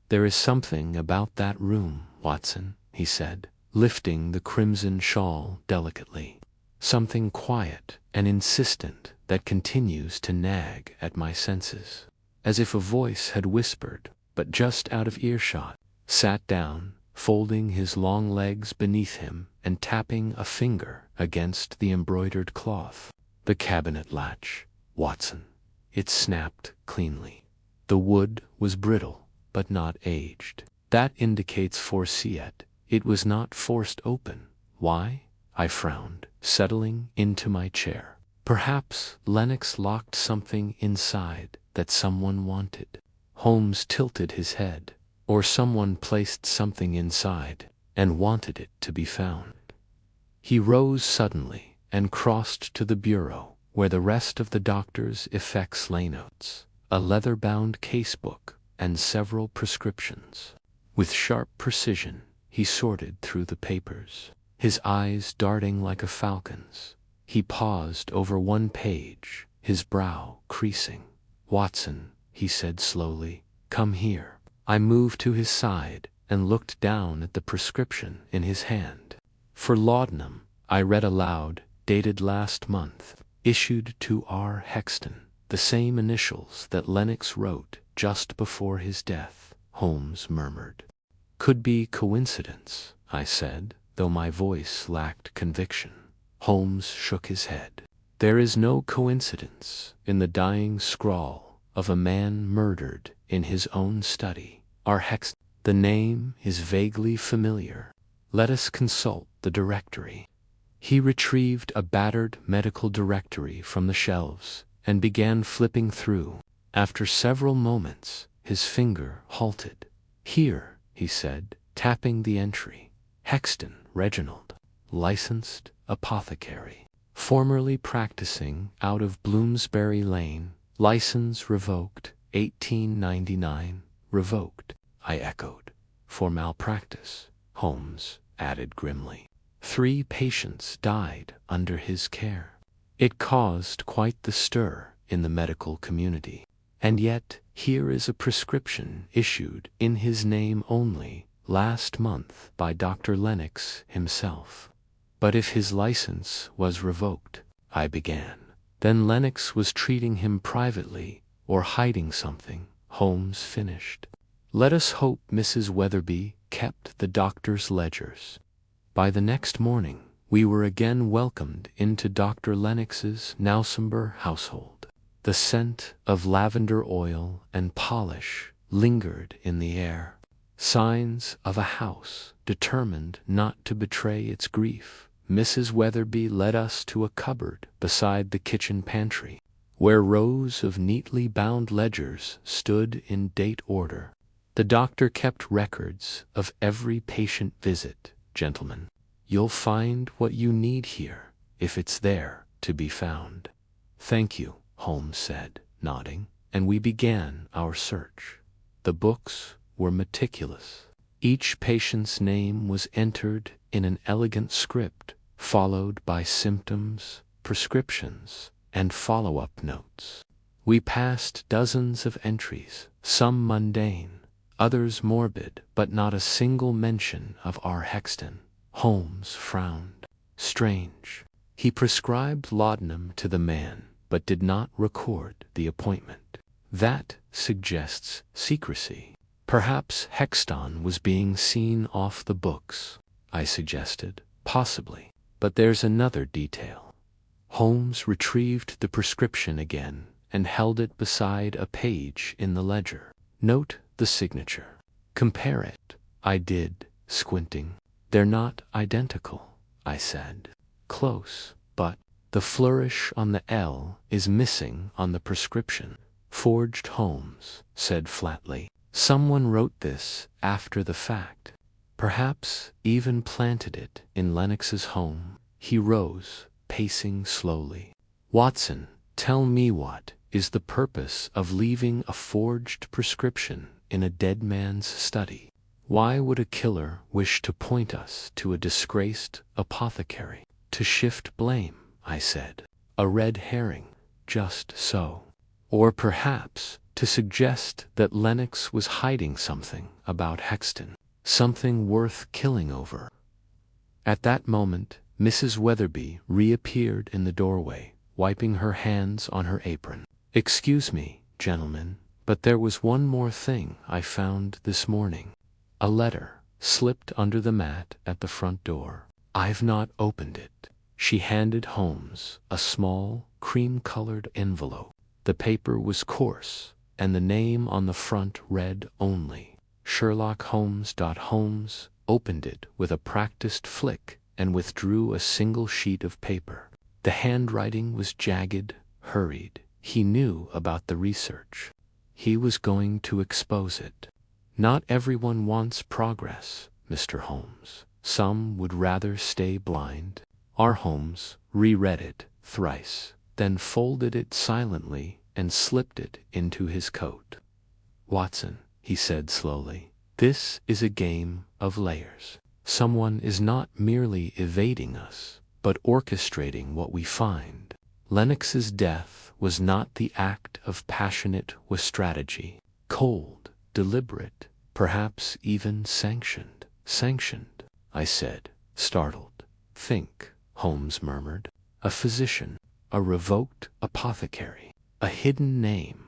There is something about that room, Watson, he said, lifting the crimson shawl delicately. Something quiet and insistent that continues to nag at my senses. As if a voice had whispered, but just out of earshot, sat down, folding his long legs beneath him and tapping a finger against the embroidered cloth. The cabinet latch, Watson. It snapped cleanly. The wood was brittle, but not aged. That indicates foresight. It was not forced open. Why? I frowned, settling into my chair. Perhaps Lennox locked something inside that someone wanted. Holmes tilted his head. Or someone placed something inside and wanted it to be found. He rose suddenly and crossed to the bureau where the rest of the doctor's effects lay: notes, a leather-bound casebook, and several prescriptions. With sharp precision, he sorted through the papers, his eyes darting like a falcon's. He paused over one page, his brow creasing. Watson, he said slowly, come here. I moved to his side and looked down at the prescription in his hand. For laudanum, I read aloud, dated last month, issued to R. Hexton, the same initials that Lennox wrote just before his death, Holmes murmured. Could be coincidence, I said, though my voice lacked conviction. Holmes shook his head. There is no coincidence in the dying scrawl of a man murdered in his own study. R. Hexton. The name is vaguely familiar. Let us consult the directory. He retrieved a battered medical directory from the shelves and began flipping through. After several moments, his finger halted. Here, he said, tapping the entry. Hexton, Reginald, licensed apothecary. Formerly practicing out of Bloomsbury Lane. License revoked, 1899. Revoked, I echoed. For malpractice, Holmes added grimly. 3 patients died under his care. It caused quite the stir in the medical community. And yet, here is a prescription issued in his name only last month by Dr. Lennox himself. But if his license was revoked, I began. Then Lennox was treating him privately or hiding something, Holmes finished. Let us hope Mrs. Weatherby kept the doctor's ledgers. By the next morning, we were again welcomed into Dr. Lennox's now somber household. The scent of lavender oil and polish lingered in the air. Signs of a house determined not to betray its grief. Mrs. Weatherby led us to a cupboard beside the kitchen pantry, where rows of neatly bound ledgers stood in date order. The doctor kept records of every patient visit, gentlemen. You'll find what you need here, if it's there to be found. Thank you, Holmes said, nodding, and we began our search. The books were meticulous. Each patient's name was entered in an elegant script, followed by symptoms, prescriptions, and follow-up notes. We passed dozens of entries, some mundane, others morbid, but not a single mention of our Hexton. Holmes frowned. Strange. He prescribed laudanum to the man, but did not record the appointment. That suggests secrecy. Perhaps Hexton was being seen off the books, I suggested. Possibly. But there's another detail. Holmes retrieved the prescription again and held it beside a page in the ledger. Note the signature. Compare it. I did, squinting. They're not identical, I said. Close, but the flourish on the L is missing on the prescription. Forged, Holmes said flatly. Someone wrote this after the fact. Perhaps even planted it in Lennox's home. He rose, pacing slowly. Watson, tell me what is the purpose of leaving a forged prescription in a dead man's study? Why would a killer wish to point us to a disgraced apothecary? To shift blame, I said. A red herring, just so. Or perhaps to suggest that Lennox was hiding something about Hexton, something worth killing over. At that moment, Mrs. Weatherby reappeared in the doorway, wiping her hands on her apron. Excuse me, gentlemen, but there was one more thing I found this morning. A letter slipped under the mat at the front door. I've not opened it. She handed Holmes a small, cream-colored envelope. The paper was coarse, and the name on the front read only Sherlock Holmes. Holmes opened it with a practiced flick and withdrew a single sheet of paper. The handwriting was jagged, hurried. He knew about the research. He was going to expose it. Not everyone wants progress, Mr. Holmes. Some would rather stay blind. Our Holmes reread it thrice, then folded it silently and slipped it into his coat. Watson, he said slowly, this is a game of layers. Someone is not merely evading us, but orchestrating what we find. Lennox's death was not the act of passionate with strategy. Cold, deliberate, perhaps even sanctioned. Sanctioned, I said, startled. Think, Holmes murmured. A physician, a revoked apothecary, a hidden name,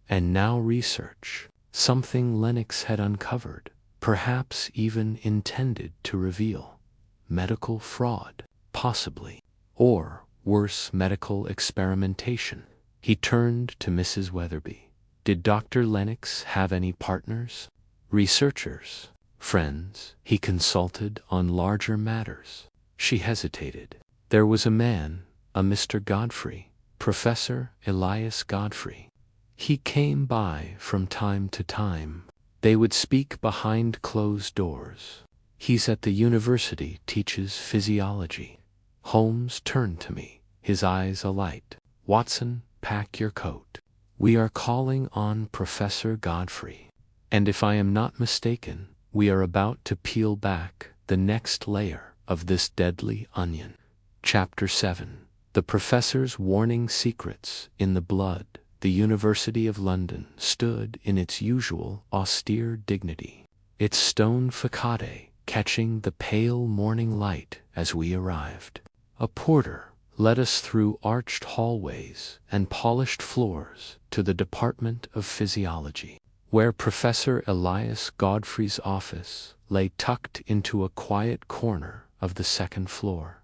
and now research. Something Lennox had uncovered, perhaps even intended to reveal. Medical fraud, possibly. Or, worse, medical experimentation. He turned to Mrs. Weatherby. Did Dr. Lennox have any partners? Researchers? Friends he consulted on larger matters? She hesitated. There was a man, a Mr. Godfrey, Professor Elias Godfrey. He came by from time to time. They would speak behind closed doors. He's at the university, teaches physiology. Holmes turned to me, his eyes alight. Watson, pack your coat. We are calling on Professor Godfrey. And if I am not mistaken, we are about to peel back the next layer of this deadly onion. Chapter 7. The Professor's Warning Secrets in the Blood. The University of London stood in its usual austere dignity, its stone facade catching the pale morning light as we arrived. A porter led us through arched hallways and polished floors to the Department of Physiology, where Professor Elias Godfrey's office lay tucked into a quiet corner of the second floor.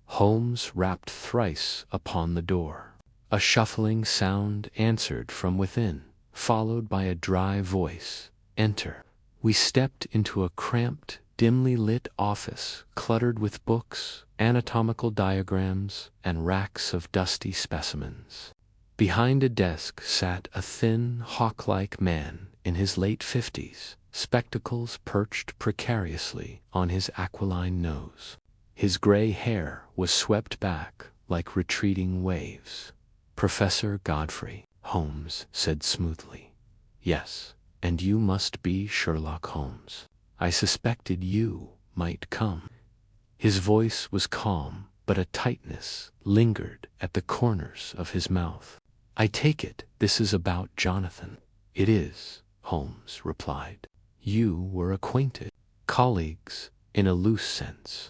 Holmes rapped thrice upon the door. A shuffling sound answered from within, followed by a dry voice, "Enter." We stepped into a cramped, dimly lit office cluttered with books, anatomical diagrams, and racks of dusty specimens. Behind a desk sat a thin, hawk-like man in his late 50s, spectacles perched precariously on his aquiline nose. His gray hair was swept back like retreating waves. "Professor Godfrey," Holmes said smoothly. "Yes, and you must be Sherlock Holmes. I suspected you might come." His voice was calm, but a tightness lingered at the corners of his mouth. I take it this is about Jonathan. It is, Holmes replied. You were acquainted. Colleagues, in a loose sense.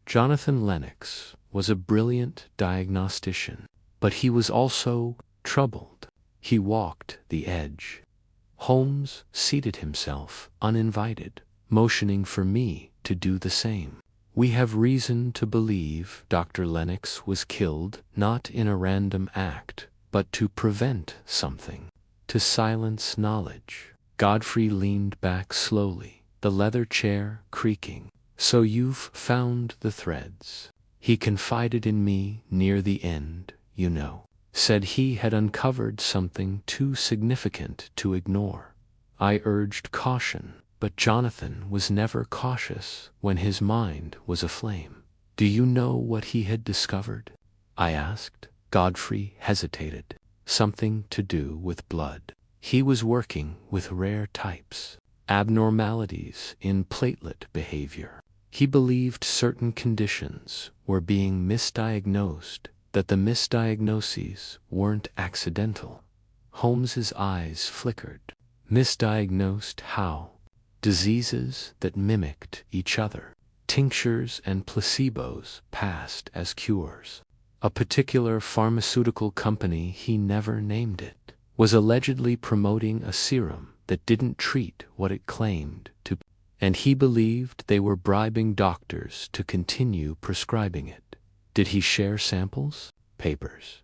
Jonathan Lennox was a brilliant diagnostician, but he was also troubled. He walked the edge. Holmes seated himself uninvited, motioning for me to do the same. We have reason to believe Dr. Lennox was killed not in a random act, but to prevent something, to silence knowledge. Godfrey leaned back slowly, the leather chair creaking. So you've found the threads. He confided in me near the end, you know. Said he had uncovered something too significant to ignore. I urged caution, but Jonathan was never cautious when his mind was aflame. Do you know what he had discovered? I asked. Godfrey hesitated. Something to do with blood. He was working with rare types, abnormalities in platelet behavior. He believed certain conditions were being misdiagnosed, that the misdiagnoses weren't accidental. Holmes's eyes flickered. Misdiagnosed how? Diseases that mimicked each other. Tinctures and placebos passed as cures. A particular pharmaceutical company, he never named it, was allegedly promoting a serum that didn't treat what it claimed to, and he believed they were bribing doctors to continue prescribing it. Did he share samples? Papers?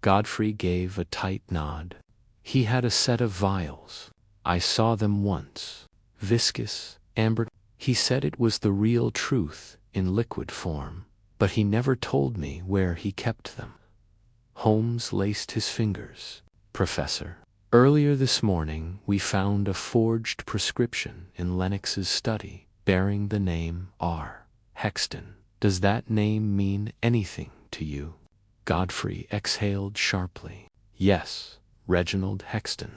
Godfrey gave a tight nod. He had a set of vials. I saw them once. Viscous, amber. He said it was the real truth in liquid form, but he never told me where he kept them. Holmes laced his fingers. Professor, earlier this morning we found a forged prescription in Lennox's study bearing the name R. Hexton. Does that name mean anything to you? Godfrey exhaled sharply. Yes, Reginald Hexton.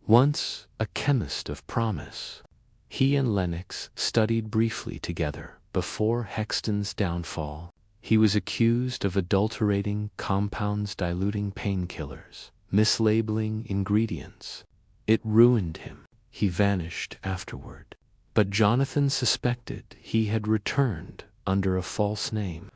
Once a chemist of promise. He and Lennox studied briefly together before Hexton's downfall. He was accused of adulterating compounds, diluting painkillers, mislabeling ingredients. It ruined him. He vanished afterward. But Jonathan suspected he had returned under a false name.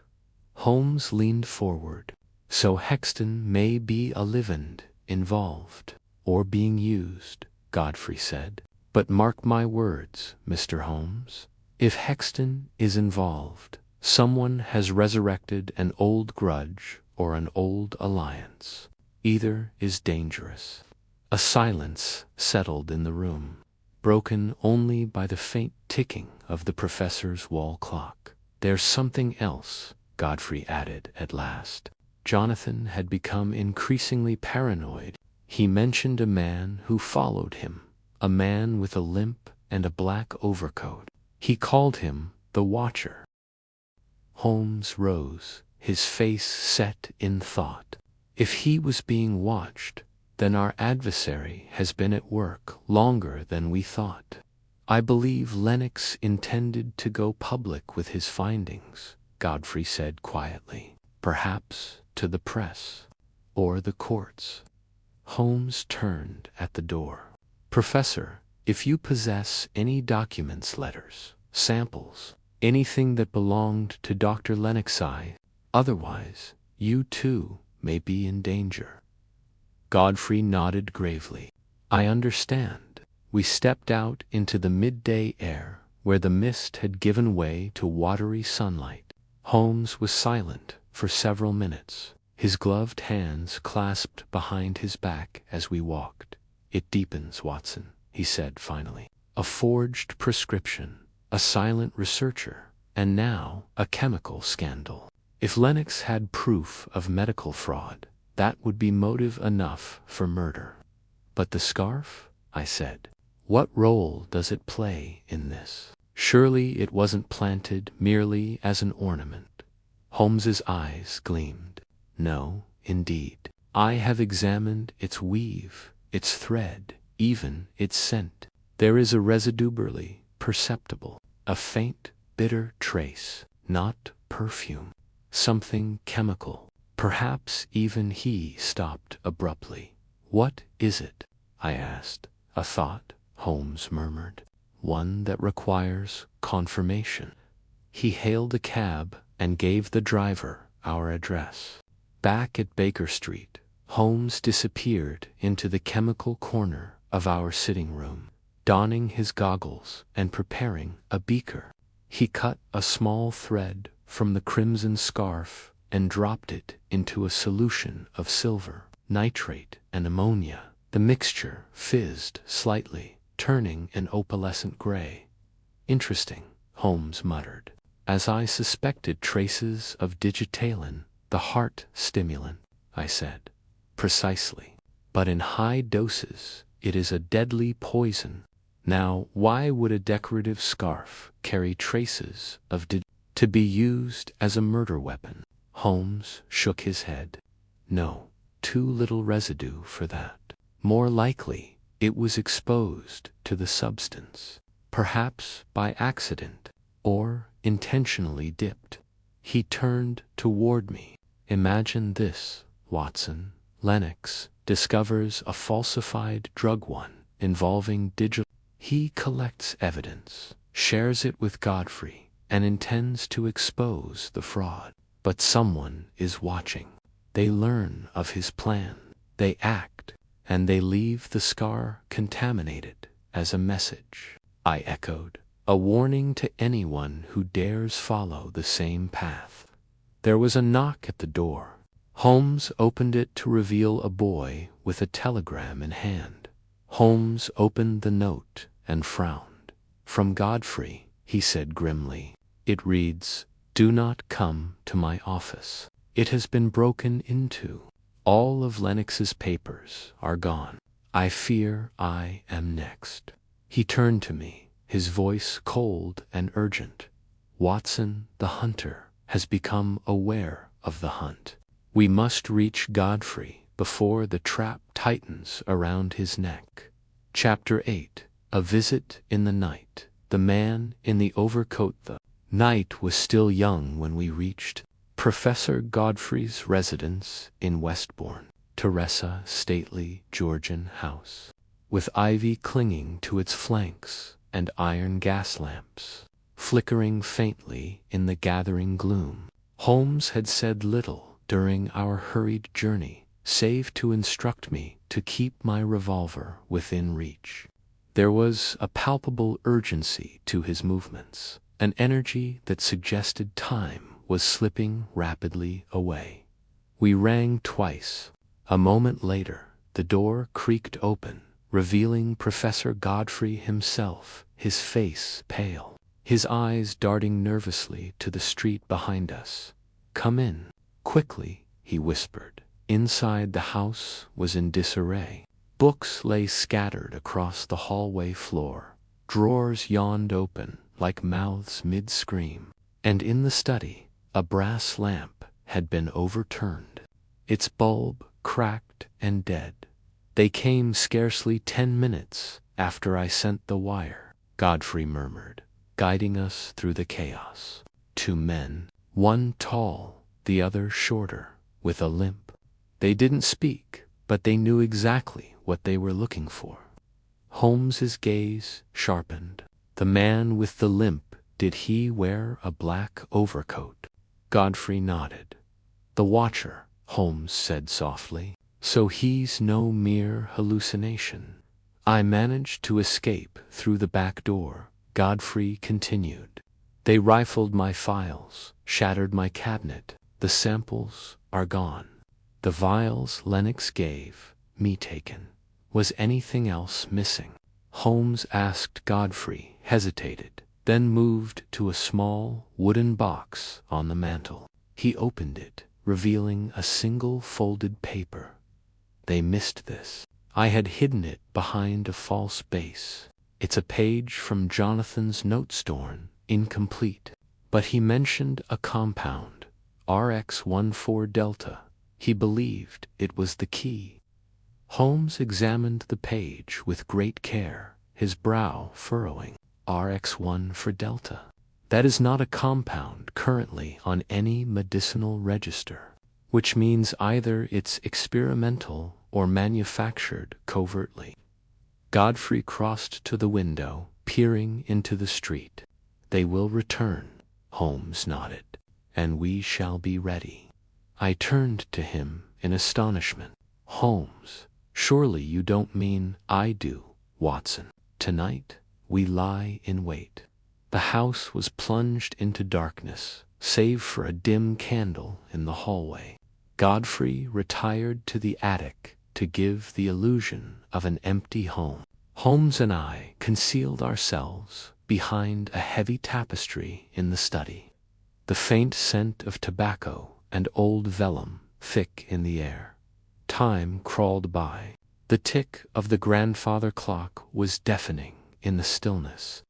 Holmes leaned forward. So Hexton may be a livand involved, or being used, Godfrey said. But mark my words, Mr. Holmes. If Hexton is involved, someone has resurrected an old grudge or an old alliance. Either is dangerous. A silence settled in the room, broken only by the faint ticking of the professor's wall clock. There's something else, Godfrey added at last. Jonathan had become increasingly paranoid. He mentioned a man who followed him, a man with a limp and a black overcoat. He called him the Watcher. Holmes rose, his face set in thought. If he was being watched, then our adversary has been at work longer than we thought. I believe Lennox intended to go public with his findings, Godfrey said quietly. Perhaps to the press or the courts. Holmes turned at the door. Professor, if you possess any documents, letters, samples, anything that belonged to Dr. Lennox, otherwise, you too may be in danger. Godfrey nodded gravely. I understand. We stepped out into the midday air, where the mist had given way to watery sunlight. Holmes was silent for several minutes, his gloved hands clasped behind his back as we walked. It deepens, Watson, he said finally. A forged prescription, a silent researcher, and now a chemical scandal. If Lennox had proof of medical fraud, that would be motive enough for murder. But the scarf? I said. What role does it play in this? Surely it wasn't planted merely as an ornament. Holmes's eyes gleamed. No, indeed. I have examined its weave, its thread, even its scent. There is a residue barely perceptible, a faint, bitter trace, not perfume. Something chemical. Perhaps even he stopped abruptly. "What is it?" I asked. "A thought," Holmes murmured. "One that requires confirmation." He hailed a cab and gave the driver our address. Back at Baker Street, Holmes disappeared into the chemical corner of our sitting room, donning his goggles and preparing a beaker. He cut a small thread from the crimson scarf and dropped it into a solution of silver, nitrate, and ammonia. The mixture fizzed slightly, turning an opalescent gray. "Interesting," Holmes muttered. "As I suspected, traces of digitalin, the heart stimulant," I said. "Precisely. But in high doses, it is a deadly poison. Now, why would a decorative scarf carry traces of to be used as a murder weapon?" Holmes shook his head. "No, too little residue for that. More likely, it was exposed to the substance, perhaps by accident, or intentionally dipped." He turned toward me. "Imagine this, Watson. Lennox discovers a falsified drug one involving digital. He collects evidence, shares it with Godfrey, and intends to expose the fraud. But someone is watching. They learn of his plan, they act, and they leave the scar contaminated as a message." I echoed. "A warning to anyone who dares follow the same path." There was a knock at the door. Holmes opened it to reveal a boy with a telegram in hand. Holmes opened the note and frowned. "From Godfrey," he said grimly. "It reads, 'Do not come to my office. It has been broken into. All of Lennox's papers are gone. I fear I am next.'" He turned to me, his voice cold and urgent. "Watson, the hunter, has become aware of the hunt. We must reach Godfrey before the trap tightens around his neck." Chapter 8. A Visit in the Night. The man in the overcoat. The night was still young when we reached Professor Godfrey's residence in Westbourne. Teresa, stately Georgian house, with ivy clinging to its flanks and iron gas lamps flickering faintly in the gathering gloom. Holmes had said little during our hurried journey, save to instruct me to keep my revolver within reach. There was a palpable urgency to his movements, an energy that suggested time was slipping rapidly away. We rang twice. A moment later, the door creaked open, revealing Professor Godfrey himself, his face pale, his eyes darting nervously to the street behind us. "Come in, quickly," he whispered. Inside, the house was in disarray. Books lay scattered across the hallway floor. Drawers yawned open like mouths mid-scream. And in the study, a brass lamp had been overturned, its bulb cracked and dead. "They came scarcely 10 minutes after I sent the wire," Godfrey murmured, guiding us through the chaos. Two men, one tall, the other shorter, with a limp. They didn't speak, but they knew exactly what they were looking for. Holmes's gaze sharpened. "The man with the limp, did he wear a black overcoat?" Godfrey nodded. "The watcher," Holmes said softly. "So he's no mere hallucination." "I managed to escape through the back door," Godfrey continued. "They rifled my files, shattered my cabinet. The samples are gone. The vials Lennox gave me taken. Was anything else missing?" Holmes asked. Godfrey hesitated, then moved to a small wooden box on the mantel. He opened it, revealing a single folded paper. "They missed this. I had hidden it behind a false base. It's a page from Jonathan's note storm, incomplete. But he mentioned a compound, RX-14 Delta. He believed it was the key." Holmes examined the page with great care, his brow furrowing. "RX-1 for Delta. That is not a compound currently on any medicinal register. which means either it's experimental or manufactured covertly. Godfrey crossed to the window, peering into the street. They will return, Holmes nodded, and we shall be ready. I turned to him in astonishment. Holmes, surely you don't mean I do, Watson. Tonight, we lie in wait. The house was plunged into darkness, save for a dim candle in the hallway. Godfrey retired to the attic to give the illusion of an empty home. Holmes and I concealed ourselves behind a heavy tapestry in the study, the faint scent of tobacco and old vellum thick in the air. Time crawled by. The tick of the grandfather clock was deafening in the stillness.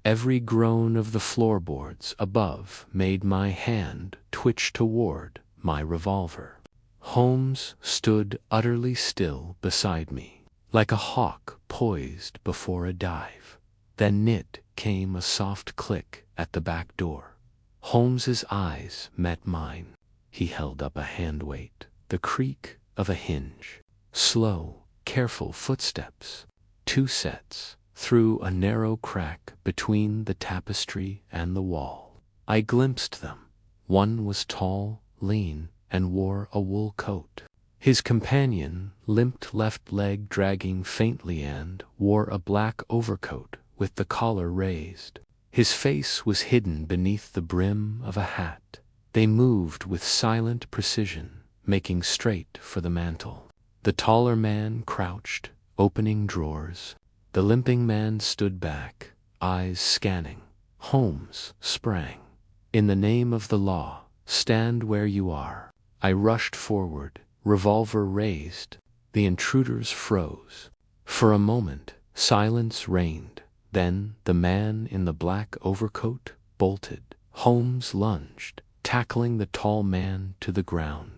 Every groan of the floorboards above made my hand twitch toward my revolver. Holmes stood utterly still beside me, like a hawk poised before a dive. Then it came a soft click at the back door. Holmes's eyes met mine. He held up a handweight, the creak of a hinge. Slow, careful footsteps. 2 sets, through a narrow crack between the tapestry and the wall. I glimpsed them. One was tall, lean, and wore a wool coat. His companion limped, left leg dragging faintly, and wore a black overcoat with the collar raised. His face was hidden beneath the brim of a hat. They moved with silent precision, making straight for the mantel. The taller man crouched, opening drawers. The limping man stood back, eyes scanning. Holmes sprang. In the name of the law, stand where you are. I rushed forward, revolver raised. The intruders froze. For a moment, silence reigned. Then the man in the black overcoat bolted. Holmes lunged, tackling the tall man to the ground.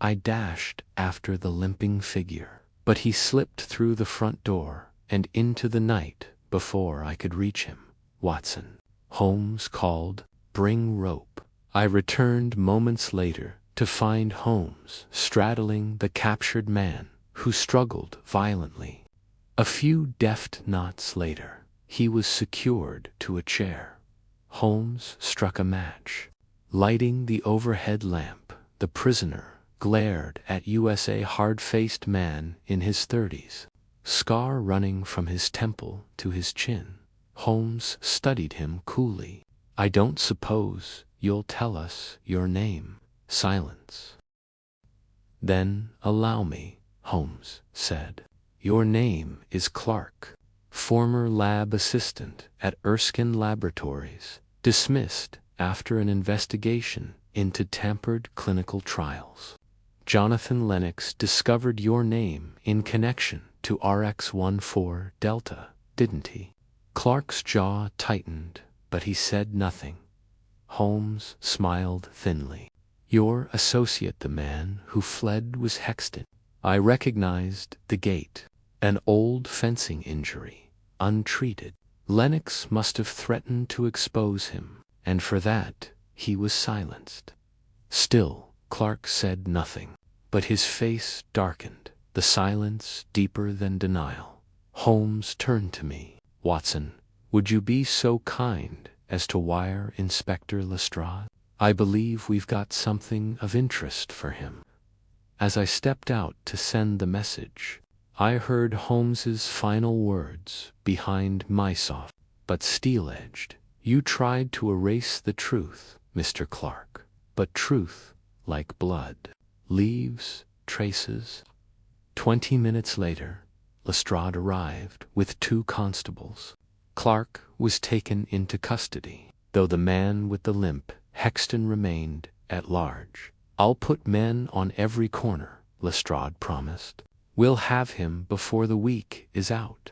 I dashed after the limping figure, but he slipped through the front door and into the night before I could reach him. Watson, Holmes called, bring rope. I returned moments later to find Holmes straddling the captured man, who struggled violently. A few deft knots later, he was secured to a chair. Holmes struck a match. Lighting the overhead lamp, the prisoner glared at USA hard-faced man in his 30s, scar running from his temple to his chin. Holmes studied him coolly. I don't suppose you'll tell us your name. Silence. Then allow me, Holmes said. Your name is Clark, former lab assistant at Erskine Laboratories, dismissed after an investigation into tampered clinical trials. Jonathan Lennox discovered your name in connection to RX-14 Delta, didn't he? Clark's jaw tightened, but he said nothing. Holmes smiled thinly. Your associate, the man who fled, was Hexton. I recognized the gait, an old fencing injury, untreated. Lennox must have threatened to expose him, and for that he was silenced. Still, Clark said nothing, but his face darkened, the silence deeper than denial. Holmes turned to me. Watson, would you be so kind as to wire Inspector Lestrade? I believe we've got something of interest for him. As I stepped out to send the message, I heard Holmes's final words behind my soft but steel-edged. You tried to erase the truth, Mr. Clark, but truth, like blood, leaves traces. 20 minutes later, Lestrade arrived with 2 constables. Clark was taken into custody, though the man with the limp, Hexton, remained at large. I'll put men on every corner, Lestrade promised. We'll have him before the week is out.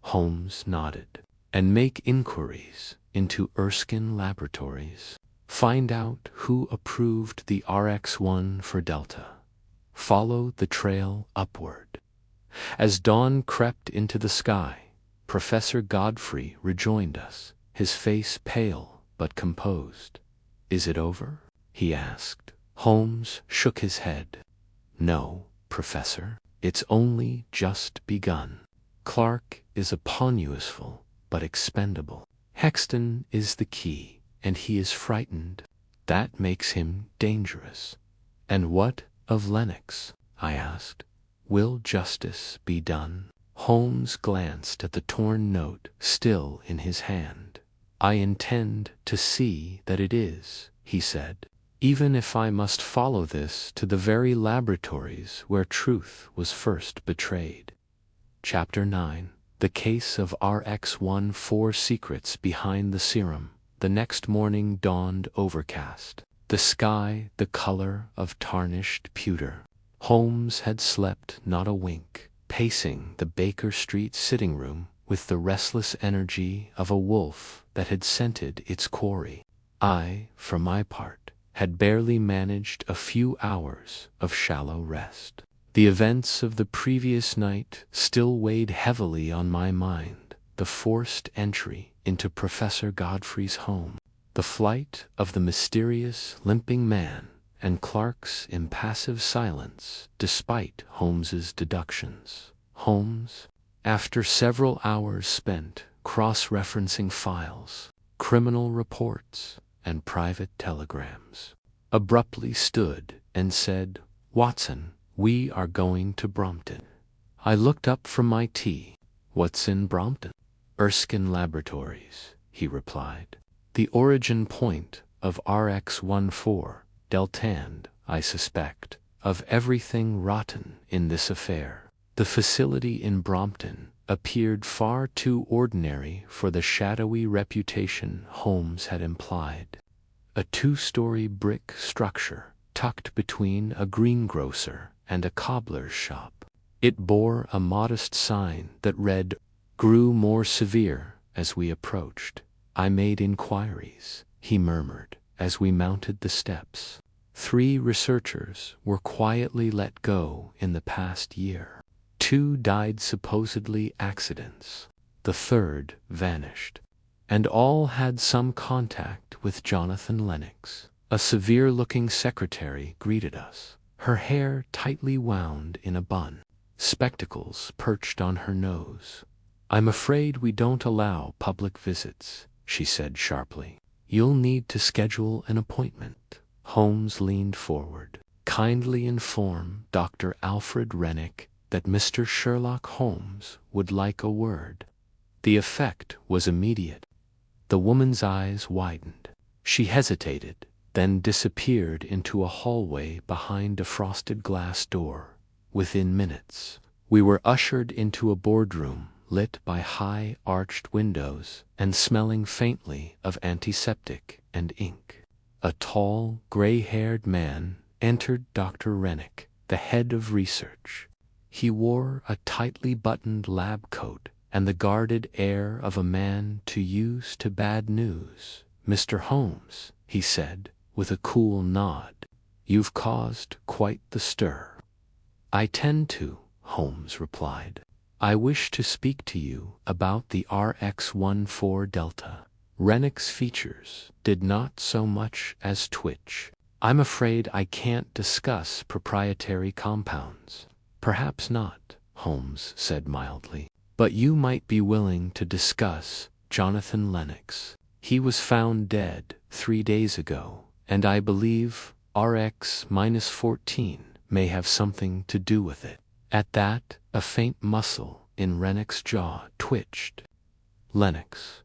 Holmes nodded. And make inquiries into Erskine Laboratories. Find out who approved the RX-1 for Delta. Follow the trail upward. As dawn crept into the sky, Professor Godfrey rejoined us, his face pale but composed. Is it over? He asked, Holmes shook his head. No, Professor, it's only just begun. Clark is a pawn useful, but expendable. Hexton is the key, and he is frightened. That makes him dangerous. And what of Lennox? I asked. Will justice be done? Holmes glanced at the torn note still in his hand. I intend to see that it is, he said, even if I must follow this to the very laboratories where truth was first betrayed. Chapter 9. The Case of RX-14 Secrets Behind the Serum. The next morning dawned overcast, the sky the color of tarnished pewter. Holmes had slept not a wink, pacing the Baker Street sitting room with the restless energy of a wolf that had scented its quarry. I, for my part, had barely managed a few hours of shallow rest. The events of the previous night still weighed heavily on my mind. The forced entry into Professor Godfrey's home, the flight of the mysterious limping man, and Clark's impassive silence despite Holmes's deductions. Holmes, after several hours spent cross-referencing files, criminal reports, and private telegrams, abruptly stood and said, "Watson, we are going to Brompton." I looked up from my tea. "What's in Brompton?" "Erskine Laboratories," he replied. "The origin point of RX-14, Deltand, I suspect, of everything rotten in this affair." The facility in Brompton appeared far too ordinary for the shadowy reputation Holmes had implied. A two-story brick structure tucked between a greengrocer and a cobbler's shop. It bore a modest sign that read, "Grew more severe as we approached." "I made inquiries," he murmured as we mounted the steps. 3 researchers were quietly let go in the past year. 2 died supposedly accidents. The 3rd vanished. And all had some contact with Jonathan Lennox. A severe-looking secretary greeted us, her hair tightly wound in a bun, spectacles perched on her nose. "I'm afraid we don't allow public visits," she said sharply. "You'll need to schedule an appointment." Holmes leaned forward. "Kindly inform Dr. Alfred Rennick that Mr. Sherlock Holmes would like a word." The effect was immediate. The woman's eyes widened. She hesitated, then disappeared into a hallway behind a frosted glass door. Within minutes, we were ushered into a boardroom lit by high arched windows and smelling faintly of antiseptic and ink. A tall, gray-haired man entered Dr. Rennick, the head of research. He wore a tightly buttoned lab coat and the guarded air of a man too used to bad news. "Mr. Holmes," he said, with a cool nod, "you've caused quite the stir." "I tend to," Holmes replied. "I wish to speak to you about the RX-14 Delta." Rennick's features did not so much as twitch. "I'm afraid I can't discuss proprietary compounds." "Perhaps not," Holmes said mildly. "But you might be willing to discuss Jonathan Lennox. He was found dead 3 days ago, and I believe RX-14 may have something to do with it." At that, a faint muscle in Rennick's jaw twitched. Lennox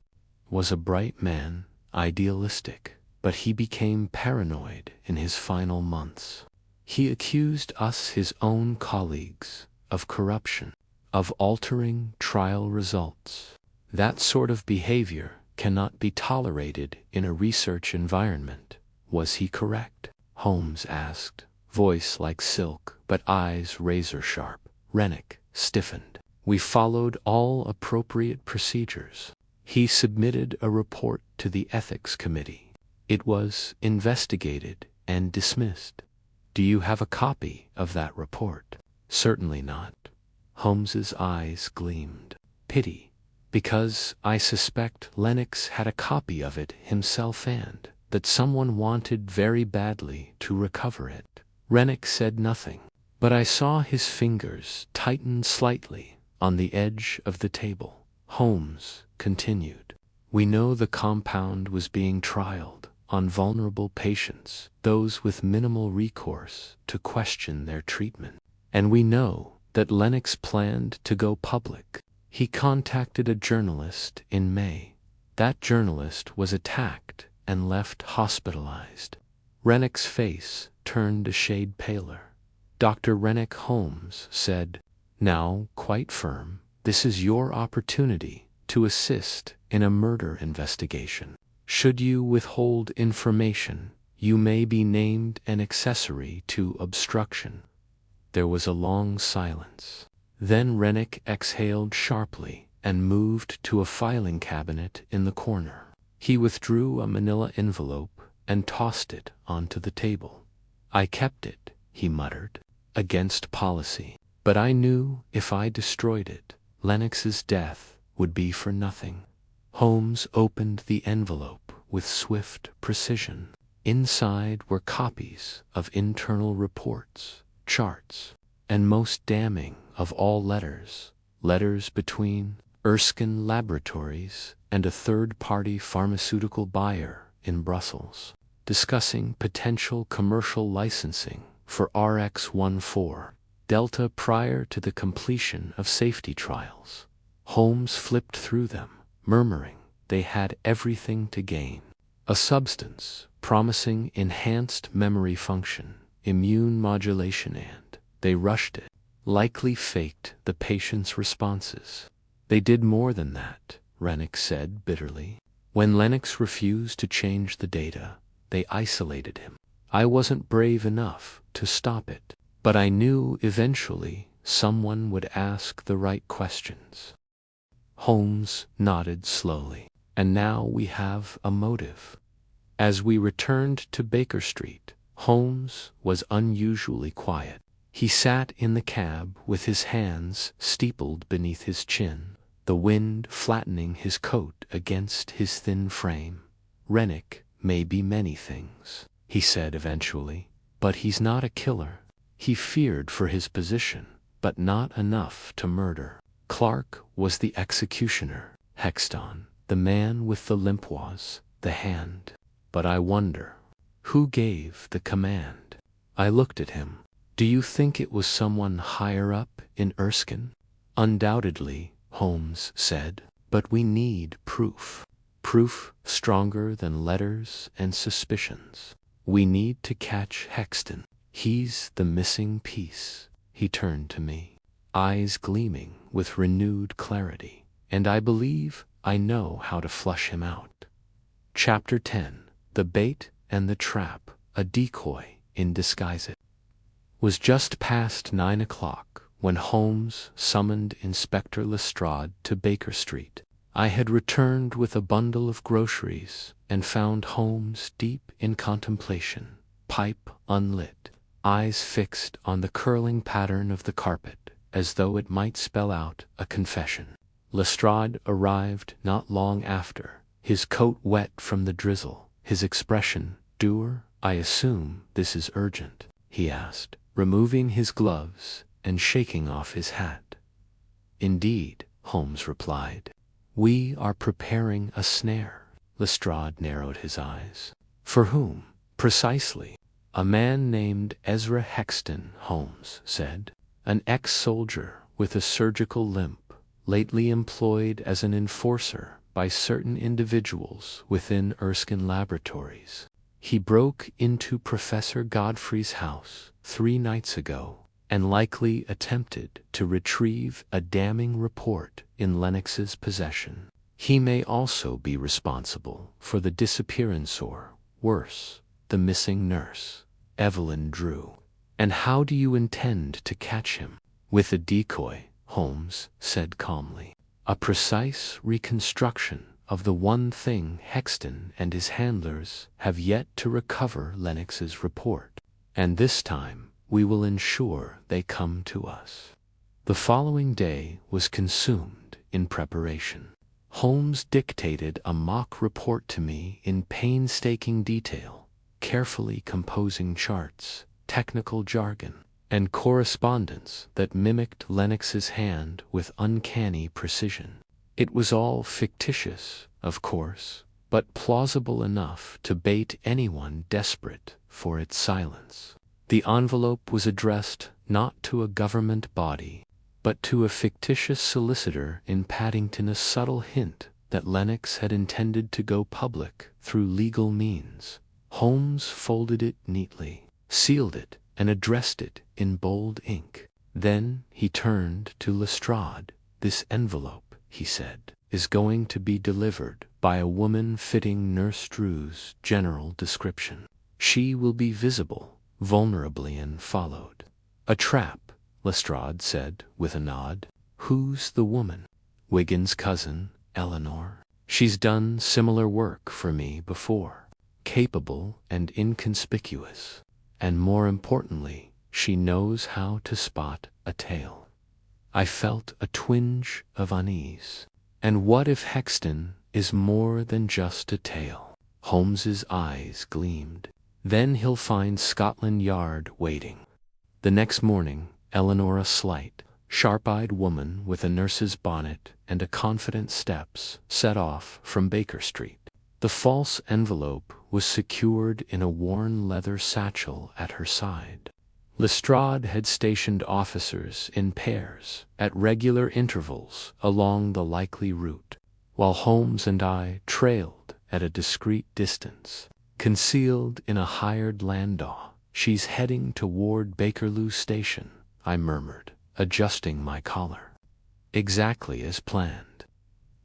was a bright man, idealistic, but he became paranoid in his final months. He accused us, his own colleagues, of corruption, of altering trial results. That sort of behavior cannot be tolerated in a research environment. Was he correct? Holmes asked, voice like silk but eyes razor-sharp. Rennick stiffened. "We followed all appropriate procedures." He submitted a report to the ethics committee. It was investigated and dismissed. "Do you have a copy of that report?" "Certainly not." Holmes's eyes gleamed. "Pity, because I suspect Lennox had a copy of it himself and that someone wanted very badly to recover it. Rennick said nothing, but I saw his fingers tighten slightly on the edge of the table. Holmes continued. We know the compound was being trialed on vulnerable patients, those with minimal recourse to question their treatment. And we know that Lennox planned to go public. He contacted a journalist in May. That journalist was attacked and left hospitalized. Rennick's face turned a shade paler. Dr. Rennick Holmes said, now quite firm, this is your opportunity to assist in a murder investigation. Should you withhold information, you may be named an accessory to obstruction. There was a long silence. Then Rennick exhaled sharply and moved to a filing cabinet in the corner. He withdrew a manila envelope and tossed it onto the table. I kept it, he muttered, against policy. But I knew if I destroyed it, Lennox's death would be for nothing. Holmes opened the envelope with swift precision. Inside were copies of internal reports, charts, and most damning of all letters between Erskine Laboratories and a third-party pharmaceutical buyer in Brussels, discussing potential commercial licensing for RX-14 Delta prior to the completion of safety trials. Holmes flipped through them, murmuring they had everything to gain. A substance promising enhanced memory function, immune modulation, and they rushed it, likely faked the patient's responses. They did more than that, Rennick said bitterly. When Lennox refused to change the data, they isolated him. I wasn't brave enough to stop it, but I knew eventually someone would ask the right questions. Holmes nodded slowly. And now we have a motive. As we returned to Baker Street, Holmes was unusually quiet. He sat in the cab with his hands steepled beneath his chin, the wind flattening his coat against his thin frame. Rennick may be many things, he said eventually, but he's not a killer. He feared for his position, but not enough to murder. Clark was the executioner. Hexton, the man with the limp, was the hand. But I wonder, who gave the command? I looked at him. Do you think it was someone higher up in Erskine? Undoubtedly, Holmes said, but we need proof. Proof stronger than letters and suspicions. We need to catch Hexton. He's the missing piece. He turned to me, eyes gleaming with renewed clarity, and I believe I know how to flush him out. Chapter 10. The Bait and the Trap, a Decoy in Disguise. It was just past 9 o'clock when Holmes summoned Inspector Lestrade to Baker Street. I had returned with a bundle of groceries and found Holmes deep in contemplation, pipe unlit, eyes fixed on the curling pattern of the carpet as though it might spell out a confession. Lestrade arrived not long after, his coat wet from the drizzle, his expression dour. I assume this is urgent, he asked, removing his gloves and shaking off his hat. Indeed, Holmes replied. We are preparing a snare. Lestrade narrowed his eyes. For whom, precisely? A man named Ezra Hexton, Holmes said. An ex-soldier with a surgical limp, lately employed as an enforcer by certain individuals within Erskine Laboratories. He broke into Professor Godfrey's house 3 nights ago and likely attempted to retrieve a damning report in Lennox's possession. He may also be responsible for the disappearance or, worse, the missing nurse, Evelyn Drew. And how do you intend to catch him? With a decoy, Holmes said calmly. A precise reconstruction of the one thing Hexton and his handlers have yet to recover Lennox's report. And this time, we will ensure they come to us. The following day was consumed in preparation. Holmes dictated a mock report to me in painstaking detail, carefully composing charts, technical jargon, and correspondence that mimicked Lennox's hand with uncanny precision. It was all fictitious, of course, but plausible enough to bait anyone desperate for its silence. The envelope was addressed not to a government body, but to a fictitious solicitor in Paddington, a subtle hint that Lennox had intended to go public through legal means. Holmes folded it neatly, sealed it, and addressed it in bold ink. Then he turned to Lestrade. "This envelope," he said, "is going to be delivered by a woman fitting Nurse Drew's general description. She will be visible, vulnerably, and followed." "A trap," Lestrade said with a nod. "Who's the woman?" "Wigan's cousin, Eleanor. She's done similar work for me before. Capable and inconspicuous. And more importantly, she knows how to spot a tail." I felt a twinge of unease. And what if Hexton is more than just a tail? Holmes's eyes gleamed. Then he'll find Scotland Yard waiting. The next morning, Eleanor, a slight, sharp-eyed woman with a nurse's bonnet and a confident steps, set off from Baker Street. The false envelope was secured in a worn leather satchel at her side. Lestrade had stationed officers in pairs at regular intervals along the likely route, while Holmes and I trailed at a discreet distance. Concealed in a hired landau. "She's heading toward Bakerloo Station," I murmured, adjusting my collar. "Exactly as planned."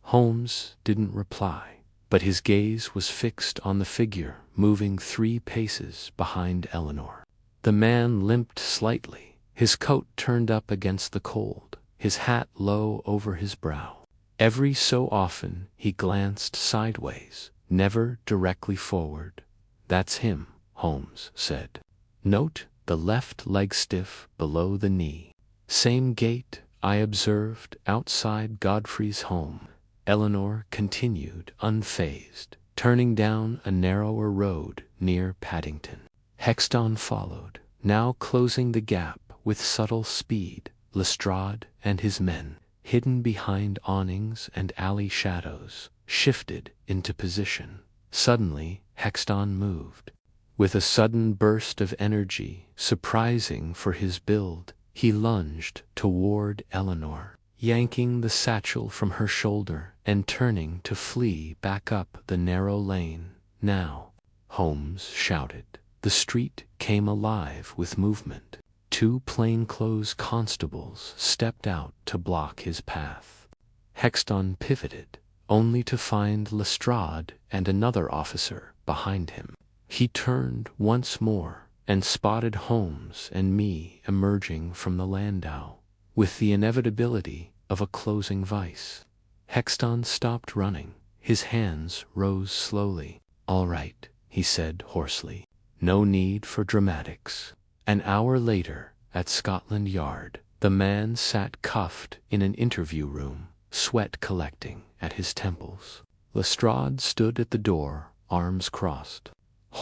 Holmes didn't reply, but his gaze was fixed on the figure moving 3 paces behind Eleanor. The man limped slightly, his coat turned up against the cold, his hat low over his brow. Every so often he glanced sideways, never directly forward. "That's him," Holmes said. "Note the left leg stiff below the knee. Same gait I observed outside Godfrey's home." Eleanor continued unfazed, turning down a narrower road near Paddington. Hexton followed, now closing the gap with subtle speed. Lestrade and his men, hidden behind awnings and alley shadows, shifted into position. Suddenly, Hexton moved. With a sudden burst of energy, surprising for his build, he lunged toward Eleanor, yanking the satchel from her shoulder and turning to flee back up the narrow lane. "Now!" Holmes shouted. The street came alive with movement. 2 plainclothes constables stepped out to block his path. Hexton pivoted, only to find Lestrade and another officer behind him. He turned once more and spotted Holmes and me emerging from the landau, with the inevitability of a closing vice. Hexton stopped running. His hands rose slowly. "All right," he said hoarsely. "No need for dramatics." An hour later, at Scotland Yard, the man sat cuffed in an interview room, sweat collecting at his temples. Lestrade stood at the door, arms crossed.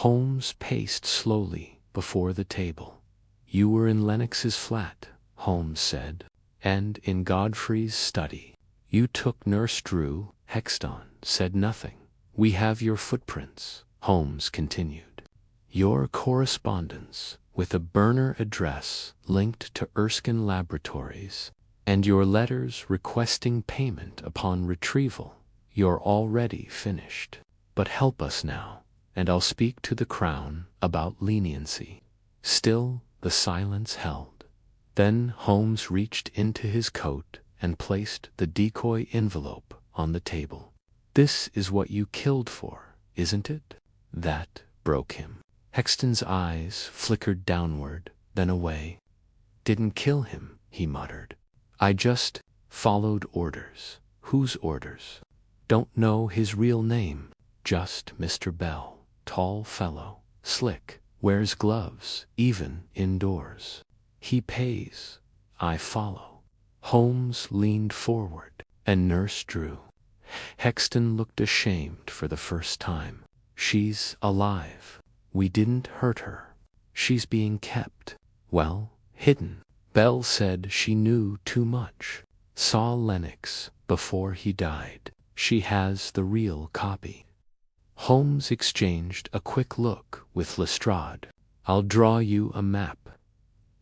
Holmes paced slowly before the table. "You were in Lennox's flat," Holmes said, "and in Godfrey's study. You took Nurse Drew." Hexton said nothing. "We have your footprints," Holmes continued. "Your correspondence with a burner address linked to Erskine Laboratories, and your letters requesting payment upon retrieval. You're already finished. But help us now, and I'll speak to the Crown about leniency." Still the silence held. Then Holmes reached into his coat and placed the decoy envelope on the table. "This is what you killed for, isn't it?" That broke him. Hexton's eyes flickered downward, then away. "Didn't kill him," he muttered. "I just followed orders." "Whose orders?" "Don't know his real name. Just Mr. Bell. Tall fellow, slick, wears gloves, even indoors. He pays. I follow." Holmes leaned forward. "And Nurse Drew?" Hexton looked ashamed for the first time. She's alive. We didn't hurt her. She's being kept, well, hidden. Belle said she knew too much. Saw Lennox before he died. She has the real copy. Holmes exchanged a quick look with Lestrade. I'll draw you a map.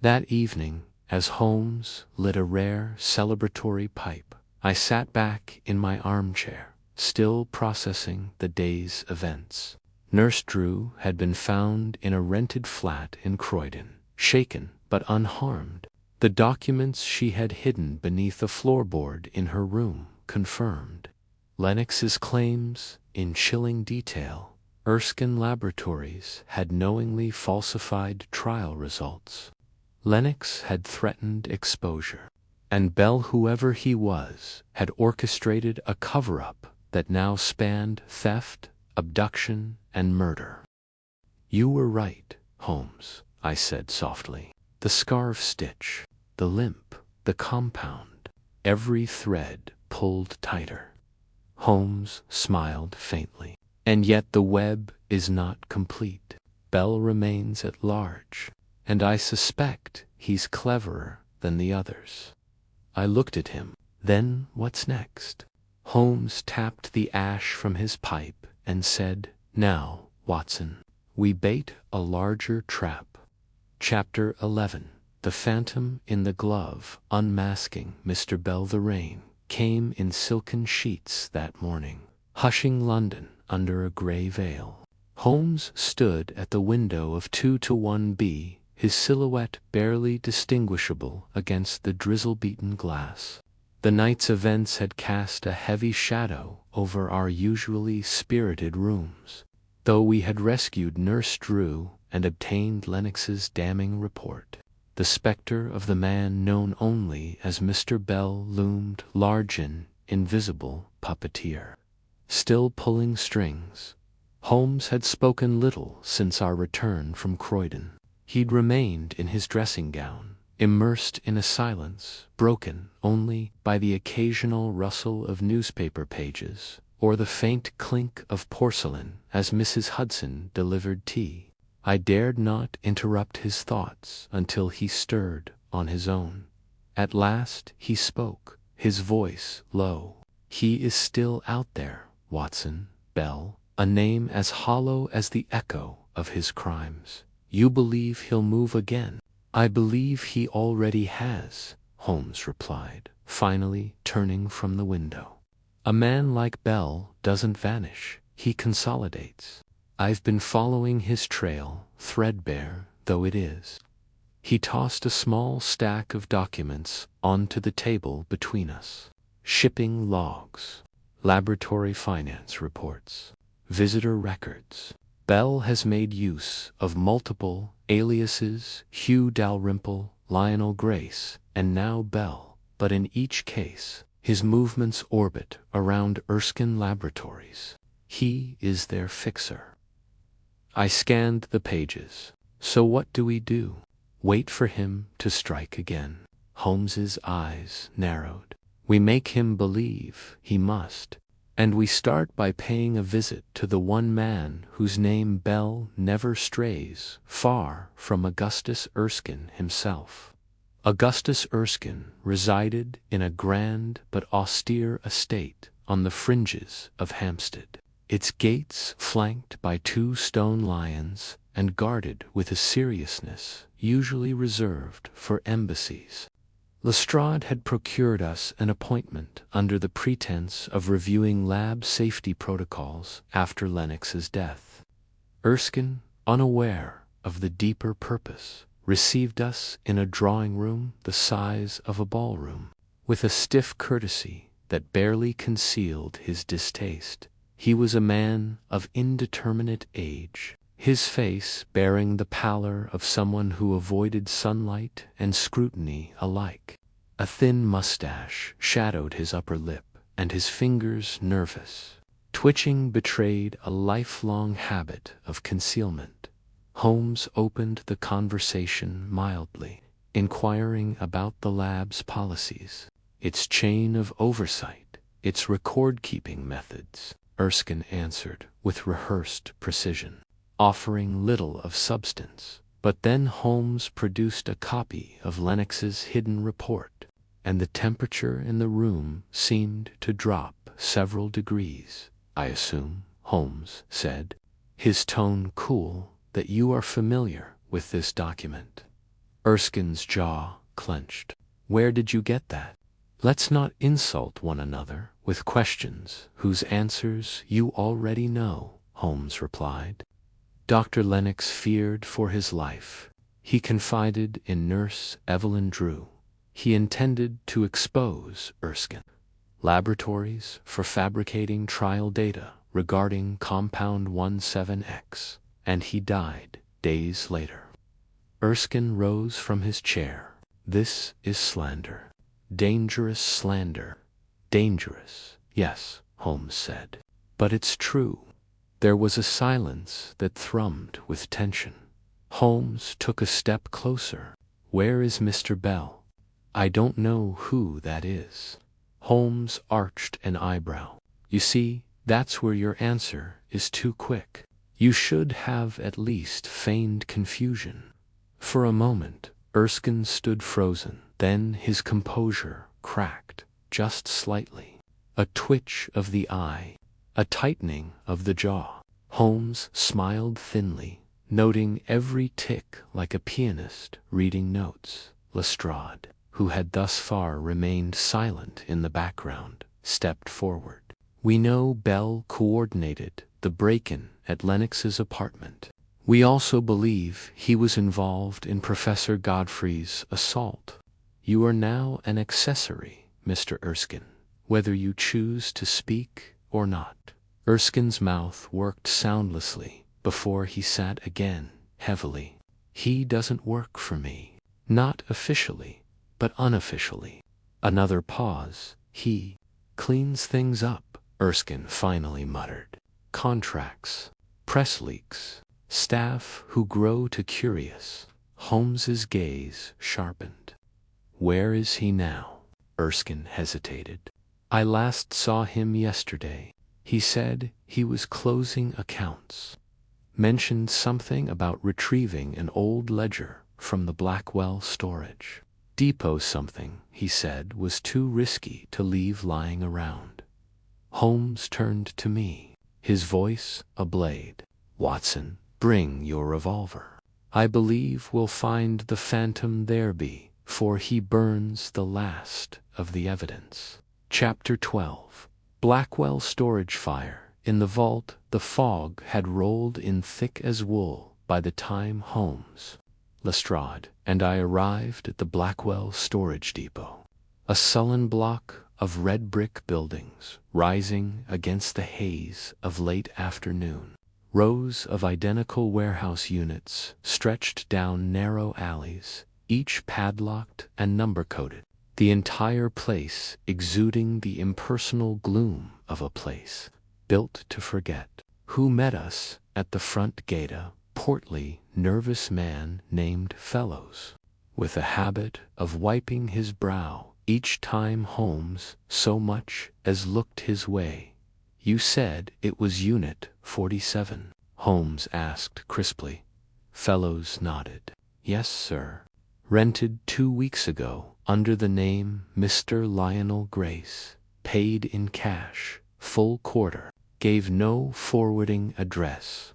That evening, as Holmes lit a rare celebratory pipe, I sat back in my armchair, still processing the day's events. Nurse Drew had been found in a rented flat in Croydon, shaken but unharmed. The documents she had hidden beneath a floorboard in her room confirmed Lennox's claims in chilling detail. Erskine Laboratories had knowingly falsified trial results. Lennox had threatened exposure. And Bell, whoever he was, had orchestrated a cover-up that now spanned theft, abduction, and murder. You were right, Holmes, I said softly. The scarf stitch, the limp, the compound, every thread pulled tighter. Holmes smiled faintly. And yet the web is not complete. Bell remains at large, and I suspect he's cleverer than the others. I looked at him. Then what's next? Holmes tapped the ash from his pipe and said, Now, Watson, we bait a larger trap. Chapter 11. The Phantom in the Glove. Unmasking Mr. Belverain came in silken sheets that morning, hushing London under a grey veil. Holmes stood at the window of 2-1B, his silhouette barely distinguishable against the drizzle-beaten glass. The night's events had cast a heavy shadow over our usually spirited rooms. Though we had rescued Nurse Drew and obtained Lennox's damning report, the spectre of the man known only as Mr. Bell loomed large, an invisible puppeteer, still pulling strings. Holmes had spoken little since our return from Croydon. He'd remained in his dressing gown, immersed in a silence broken only by the occasional rustle of newspaper pages or the faint clink of porcelain as Mrs. Hudson delivered tea. I dared not interrupt his thoughts until he stirred on his own. At last he spoke, his voice low. He is still out there, Watson. Bell, a name as hollow as the echo of his crimes. You believe he'll move again? I believe he already has, Holmes replied, finally turning from the window. A man like Bell doesn't vanish, he consolidates. I've been following his trail, threadbare though it is. He tossed a small stack of documents onto the table between us. Shipping logs, laboratory finance reports, visitor records. Bell has made use of multiple aliases: Hugh Dalrymple, Lionel Grace, and now Bell, but in each case, his movements orbit around Erskine Laboratories. He is their fixer. I scanned the pages. So what do we do? Wait for him to strike again. Holmes's eyes narrowed. We make him believe he must. And we start by paying a visit to the one man whose name Bell never strays far from Augustus Erskine himself. Augustus Erskine resided in a grand but austere estate on the fringes of Hampstead, its gates flanked by 2 stone lions and guarded with a seriousness usually reserved for embassies. Lestrade had procured us an appointment under the pretense of reviewing lab safety protocols after Lennox's death. Erskine, unaware of the deeper purpose, received us in a drawing-room the size of a ballroom, with a stiff courtesy that barely concealed his distaste. He was a man of indeterminate age, his face bearing the pallor of someone who avoided sunlight and scrutiny alike. A thin mustache shadowed his upper lip, and his fingers, nervous, twitching, betrayed a lifelong habit of concealment. Holmes opened the conversation mildly, inquiring about the lab's policies, its chain of oversight, It's record-keeping methods, Erskine answered with rehearsed precision, offering little of substance. But then Holmes produced a copy of Lennox's hidden report, and the temperature in the room seemed to drop several degrees. I assume, Holmes said, his tone cool, that you are familiar with this document. Erskine's jaw clenched. Where did you get that? Let's not insult one another with questions whose answers you already know, Holmes replied. Dr. Lennox feared for his life. He confided in Nurse Evelyn Drew. He intended to expose Erskine laboratories for fabricating trial data regarding compound 17X, and he died days later. Erskine rose from his chair. This is slander. Dangerous slander. Dangerous, yes, Holmes said. But it's true. There was a silence that thrummed with tension. Holmes took a step closer. Where is Mr. Bell? I don't know who that is. Holmes arched an eyebrow. You see, that's where your answer is too quick. You should have at least feigned confusion. For a moment, Erskine stood frozen. Then his composure cracked, just slightly. A twitch of the eye, a tightening of the jaw. Holmes smiled thinly, noting every tick like a pianist reading notes. Lestrade, who had thus far remained silent in the background, stepped forward. We know Bell coordinated the break-in at Lennox's apartment. We also believe he was involved in Professor Godfrey's assault. You are now an accessory, Mr. Erskine, whether you choose to speak or not. Erskine's mouth worked soundlessly before he sat again, heavily. He doesn't work for me. Not officially, but unofficially. Another pause. He cleans things up, Erskine finally muttered. Contracts, press leaks, staff who grow too curious. Holmes's gaze sharpened. Where is he now? Erskine hesitated. I last saw him yesterday. He said he was closing accounts. Mentioned something about retrieving an old ledger from the Blackwell storage depot. Something, he said, was too risky to leave lying around. Holmes turned to me, his voice a blade. Watson, bring your revolver. I believe we'll find the phantom there before he burns the last of the evidence. Chapter 12. Blackwell storage fire. In the vault, the fog had rolled in thick as wool by the time Holmes, Lestrade, and I arrived at the Blackwell storage depot. A sullen block of red brick buildings rising against the haze of late afternoon. Rows of identical warehouse units stretched down narrow alleys, each padlocked and number-coded. The entire place exuding the impersonal gloom of a place built to forget. Who met us at the front gate? A portly, nervous man named Fellows, with a habit of wiping his brow each time Holmes so much as looked his way. You said it was Unit 47, Holmes asked crisply. Fellows nodded. Yes, sir. Rented 2 weeks ago under the name Mr. Lionel Grace. Paid in cash, full quarter. Gave no forwarding address.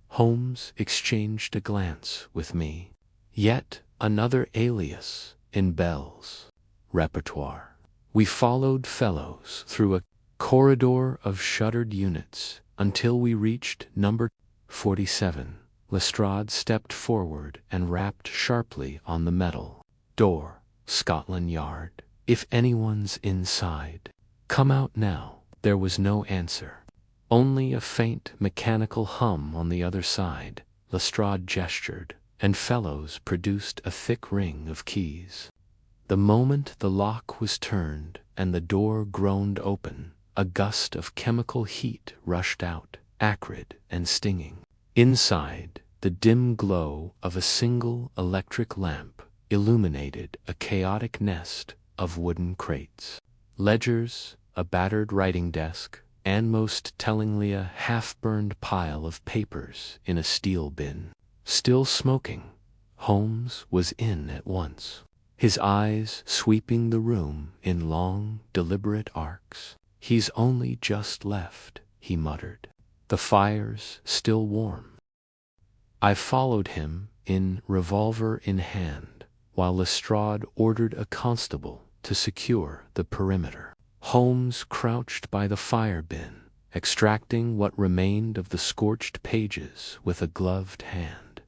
Holmes exchanged a glance with me. Yet another alias in Bell's repertoire. We followed Fellows through a corridor of shuttered units until we reached number 47. Lestrade stepped forward and rapped sharply on the metal door. Scotland Yard. If anyone's inside, come out now. There was no answer. Only a faint mechanical hum on the other side. Lestrade gestured, and Fellows produced a thick ring of keys. The moment the lock was turned and the door groaned open, a gust of chemical heat rushed out, acrid and stinging. Inside, the dim glow of a single electric lamp illuminated a chaotic nest of wooden crates. Ledgers, a battered writing desk, and most tellingly a half-burned pile of papers in a steel bin. Still smoking, Holmes was in at once, his eyes sweeping the room in long, deliberate arcs. "He's only just left," he muttered. "The fire's still warm." I followed him in revolver in hand, while Lestrade ordered a constable to secure the perimeter. Holmes crouched by the fire bin, extracting what remained of the scorched pages with a gloved hand.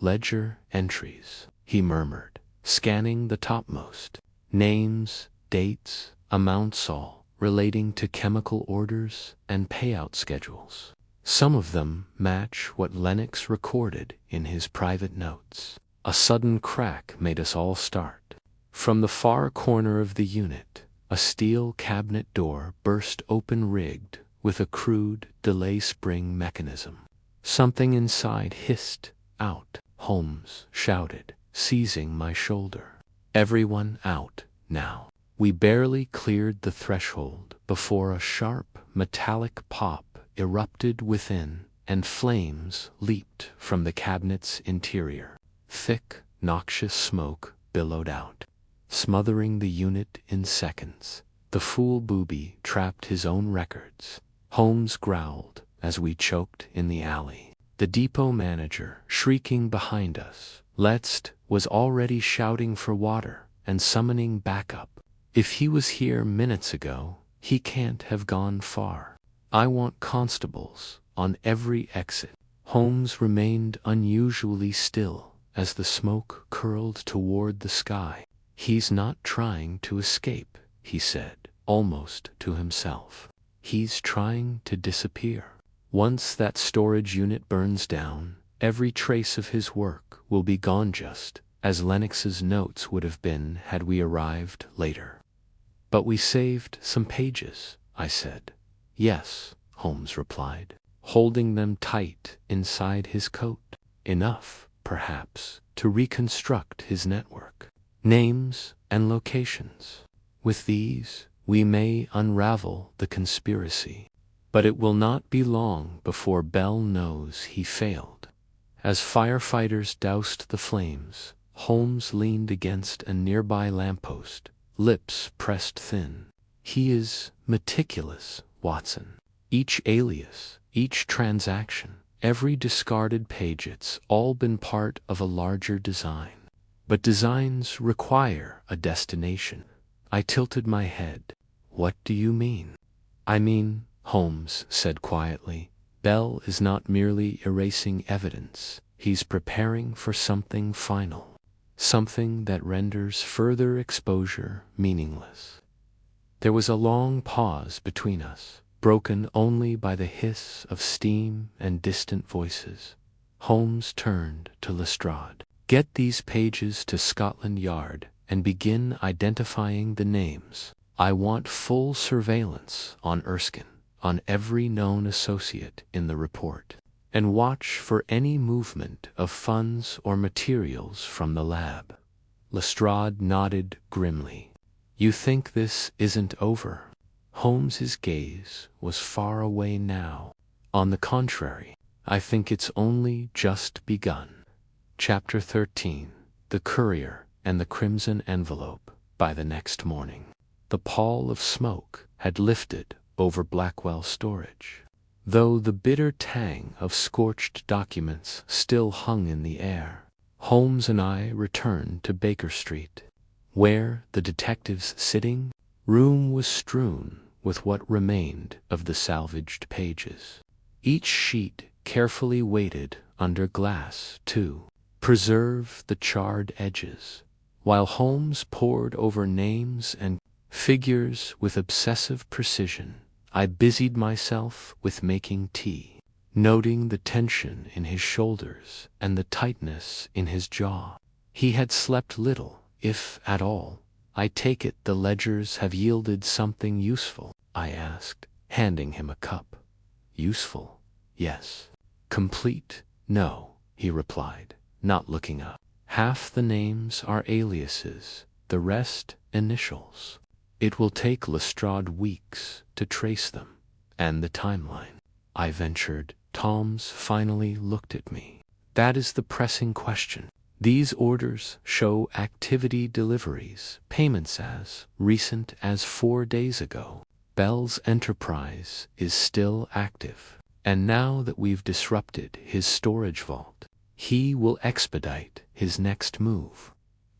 "Ledger entries," he murmured, scanning the topmost. "Names, dates, amounts, all relating to chemical orders and payout schedules. Some of them match what Lennox recorded in his private notes." A sudden crack made us all start. From the far corner of the unit, a steel cabinet door burst open, rigged with a crude delay spring mechanism. Something inside hissed out. Holmes shouted, seizing my shoulder. "Everyone out, now." We barely cleared the threshold before a sharp, metallic pop erupted within, and flames leaped from the cabinet's interior. Thick, noxious smoke billowed out, smothering the unit in seconds. The fool booby trapped his own records, Holmes growled as we choked in the alley. The depot manager, shrieking behind us, Letzt, was already shouting for water and summoning backup. "If he was here minutes ago, he can't have gone far. I want constables on every exit." Holmes remained unusually still as the smoke curled toward the sky. "He's not trying to escape," he said, almost to himself. "He's trying to disappear. Once that storage unit burns down, every trace of his work will be gone, just as Lennox's notes would have been had we arrived later." "But we saved some pages," I said. "Yes," Holmes replied, holding them tight inside his coat. "Enough, perhaps, to reconstruct his network. Names and locations. With these, we may unravel the conspiracy. But it will not be long before Bell knows he failed." As firefighters doused the flames, Holmes leaned against a nearby lamppost, lips pressed thin. "He is meticulous, Watson. Each alias, each transaction, every discarded page, it's all been part of a larger design. But designs require a destination." I tilted my head. "What do you mean?" "I mean," Holmes said quietly, "Bell is not merely erasing evidence. He's preparing for something final. Something that renders further exposure meaningless." There was a long pause between us, broken only by the hiss of steam and distant voices. Holmes turned to Lestrade. "Get these pages to Scotland Yard and begin identifying the names. I want full surveillance on Erskine, on every known associate in the report. And watch for any movement of funds or materials from the lab." Lestrade nodded grimly. "You think this isn't over?" Holmes's gaze was far away now. "On the contrary, I think it's only just begun." Chapter 13. The Courier and the Crimson Envelope. By the next morning, the pall of smoke had lifted over Blackwell storage, though the bitter tang of scorched documents still hung in the air. Holmes and I returned to Baker Street. Where the detective's sitting room was strewn with what remained of the salvaged pages, each sheet carefully weighted under glass to preserve the charred edges. While Holmes pored over names and figures with obsessive precision, I busied myself with making tea, noting the tension in his shoulders and the tightness in his jaw. He had slept little, if at all. "I take it the ledgers have yielded something useful?" I asked, handing him a cup. "Useful, yes. Complete, no," he replied, not looking up. "Half the names are aliases, the rest initials. It will take Lestrade weeks to trace them. And the timeline, I ventured. Tom's finally looked at me. That is the pressing question. These orders show activity deliveries, payments as recent as 4 days ago. Bell's enterprise is still active. And now that we've disrupted his storage vault, he will expedite his next move.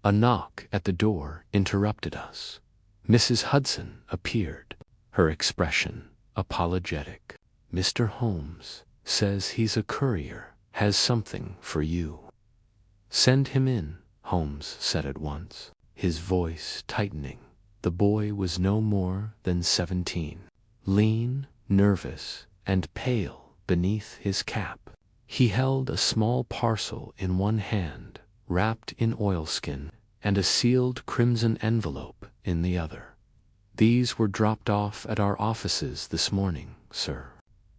A knock at the door interrupted us. Mrs. Hudson appeared, her expression apologetic. Mr. Holmes says he's a courier, has something for you. Send him in, Holmes said at once, his voice tightening. The boy was no more than 17, lean, nervous, and pale beneath his cap. He held a small parcel in one hand, wrapped in oilskin, and a sealed crimson envelope in the other. These were dropped off at our offices this morning, sir.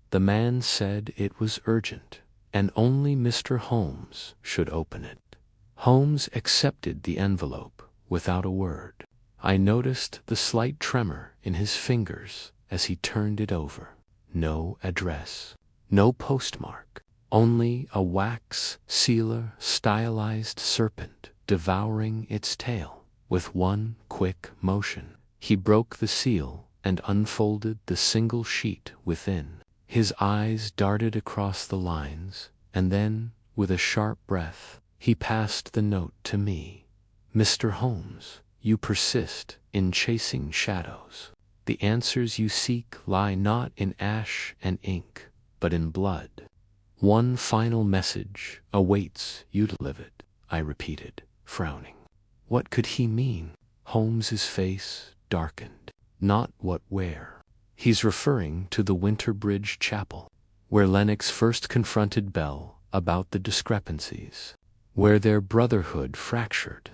The man said it was urgent, and only Mr. Holmes should open it. Holmes accepted the envelope without a word. I noticed the slight tremor in his fingers as he turned it over. No address, no postmark, only a wax sealer stylized serpent devouring its tail. With one quick motion, he broke the seal and unfolded the single sheet within. His eyes darted across the lines, and then, with a sharp breath, he passed the note to me. Mr. Holmes, you persist in chasing shadows. The answers you seek lie not in ash and ink, but in blood. One final message awaits you to live it, I repeated, frowning. What could he mean? Holmes's face darkened. Not what, where. He's referring to the Winterbridge Chapel, where Lennox first confronted Bell about the discrepancies, where their brotherhood fractured.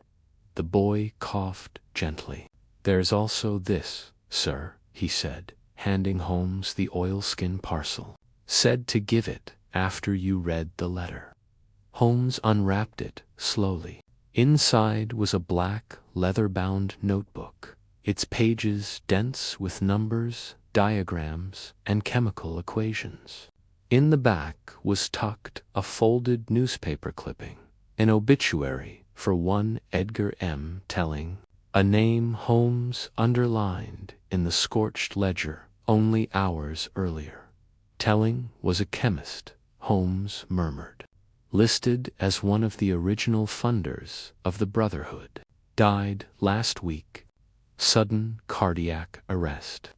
The boy coughed gently. There's also this, sir, he said, handing Holmes the oilskin parcel. Said to give it after you read the letter. Holmes unwrapped it slowly. Inside was a black, leather-bound notebook, its pages dense with numbers, diagrams, and chemical equations. In the back was tucked a folded newspaper clipping, an obituary for one Edgar M. Telling, a name Holmes underlined in the scorched ledger only hours earlier. Telling was a chemist, Holmes murmured, listed as one of the original funders of the Brotherhood. Died last week. Sudden cardiac arrest.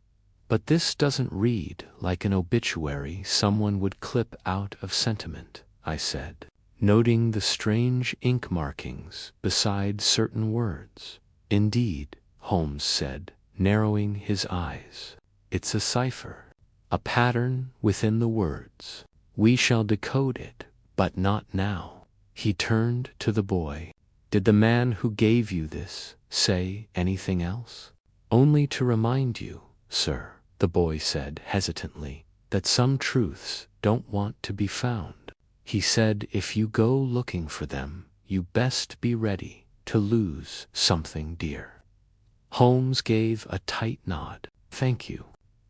But this doesn't read like an obituary someone would clip out of sentiment, I said, noting the strange ink markings beside certain words. Indeed, Holmes said, narrowing his eyes. It's a cipher, a pattern within the words. We shall decode it, but not now. He turned to the boy. Did the man who gave you this say anything else? Only to remind you, sir, the boy said hesitantly, that some truths don't want to be found. He said if you go looking for them, you best be ready to lose something dear. Holmes gave a tight nod. Thank you.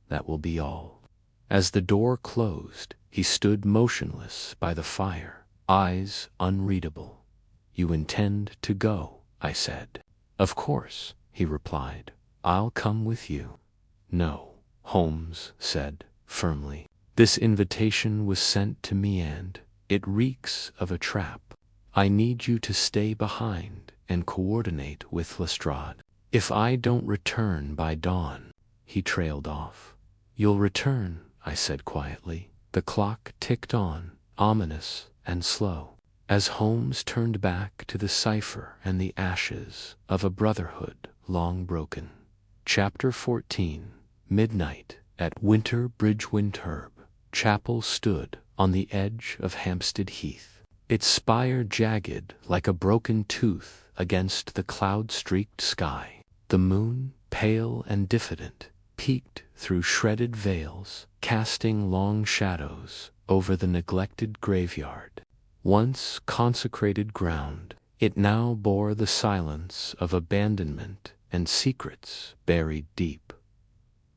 That will be all. As the door closed, he stood motionless by the fire, eyes unreadable. You intend to go, I said. Of course, he replied. I'll come with you. No, Holmes said firmly. This invitation was sent to me and it reeks of a trap. I need you to stay behind and coordinate with Lestrade. If I don't return by dawn, he trailed off. You'll return, I said quietly. The clock ticked on, ominous and slow, as Holmes turned back to the cipher and the ashes of a brotherhood long broken. Chapter 14. Midnight at Winterbridge. Winterb Chapel stood on the edge of Hampstead Heath, its spire jagged like a broken tooth against the cloud-streaked sky. The moon, pale and diffident, peeked through shredded veils, casting long shadows over the neglected graveyard. Once consecrated ground, it now bore the silence of abandonment and secrets buried deep.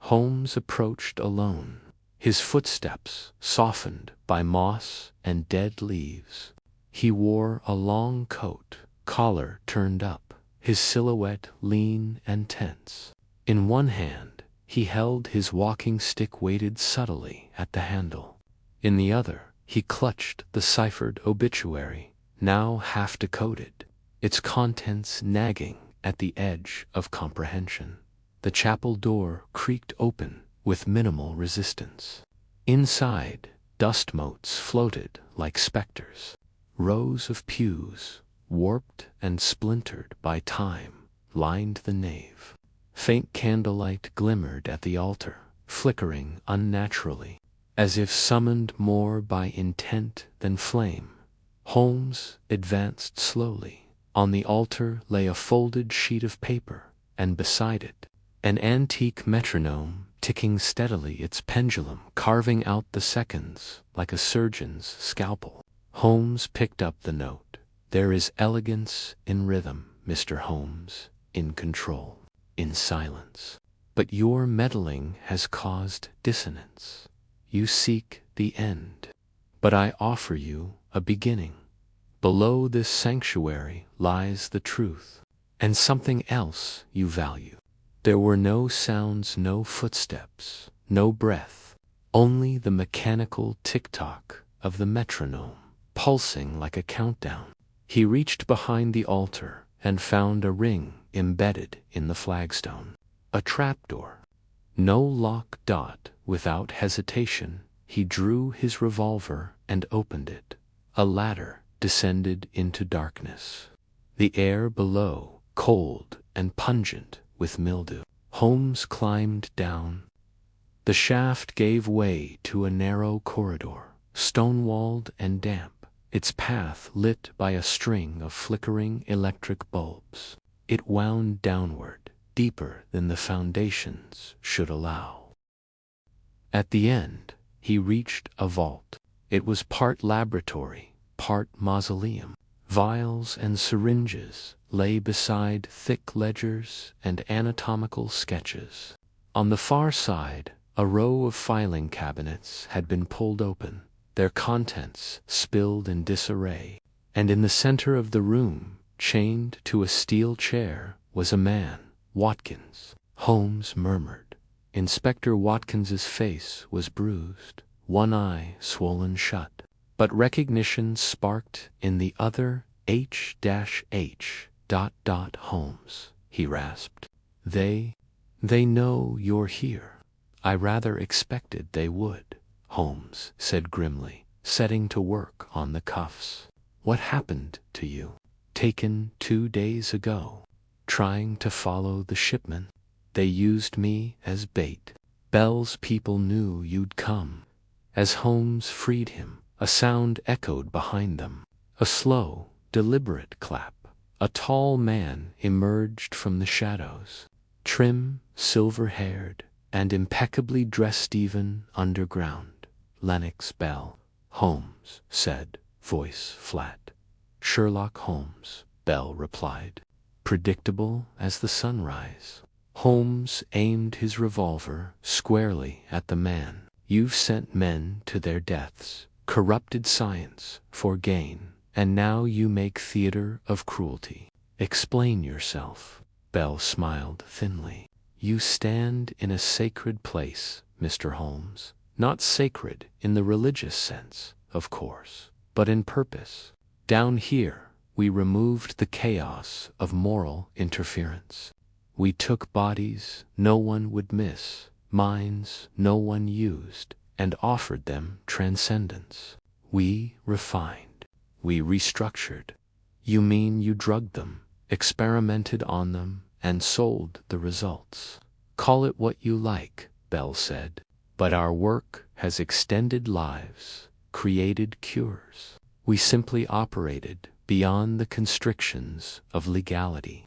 Holmes approached alone, his footsteps softened by moss and dead leaves. He wore a long coat, collar turned up, his silhouette lean and tense. In one hand, he held his walking stick weighted subtly at the handle. In the other, he clutched the ciphered obituary, now half decoded, its contents nagging at the edge of comprehension. The chapel door creaked open with minimal resistance. Inside, dust motes floated like specters. Rows of pews, warped and splintered by time, lined the nave. Faint candlelight glimmered at the altar, flickering unnaturally, as if summoned more by intent than flame. Holmes advanced slowly. On the altar lay a folded sheet of paper, and beside it, an antique metronome ticking steadily, its pendulum carving out the seconds like a surgeon's scalpel. Holmes picked up the note. "There is elegance in rhythm, Mr. Holmes, in control, in silence. But your meddling has caused dissonance. You seek the end. But I offer you a beginning. Below this sanctuary lies the truth, and something else you value." There were no sounds, no footsteps, no breath, only the mechanical tick-tock of the metronome, pulsing like a countdown. He reached behind the altar and found a ring embedded in the flagstone. A trapdoor. No lock. Without hesitation, he drew his revolver and opened it. A ladder descended into darkness. The air below, cold and pungent with mildew. Holmes climbed down. The shaft gave way to a narrow corridor, stone-walled and damp, its path lit by a string of flickering electric bulbs. It wound downward, deeper than the foundations should allow. At the end, he reached a vault. It was part laboratory, part mausoleum. Vials and syringes lay beside thick ledgers and anatomical sketches. On the far side, a row of filing cabinets had been pulled open, their contents spilled in disarray, and in the center of the room, chained to a steel chair, was a man, Watkins. Holmes murmured. Inspector Watkins's face was bruised, one eye swollen shut, but recognition sparked in the other. H-H. Holmes, he rasped. They know you're here. I rather expected they would, Holmes said grimly, setting to work on the cuffs. What happened to you? Taken 2 days ago. Trying to follow the shipment. They used me as bait. Bell's people knew you'd come. As Holmes freed him, a sound echoed behind them. A slow, deliberate clap. A tall man emerged from the shadows. Trim, silver-haired, and impeccably dressed even underground. Lennox Bell, Holmes said, voice flat. Sherlock Holmes, Bell replied. Predictable as the sunrise. Holmes aimed his revolver squarely at the man. You've sent men to their deaths, corrupted science for gain, and now you make theater of cruelty. Explain yourself. Bell smiled thinly. You stand in a sacred place, Mr. Holmes. Not sacred in the religious sense, of course, but in purpose. Down here, we removed the chaos of moral interference. We took bodies no one would miss, minds no one used, and offered them transcendence. We refined. We restructured. You mean you drugged them, experimented on them, and sold the results? Call it what you like, Bell said, but our work has extended lives, created cures. We simply operated beyond the constrictions of legality.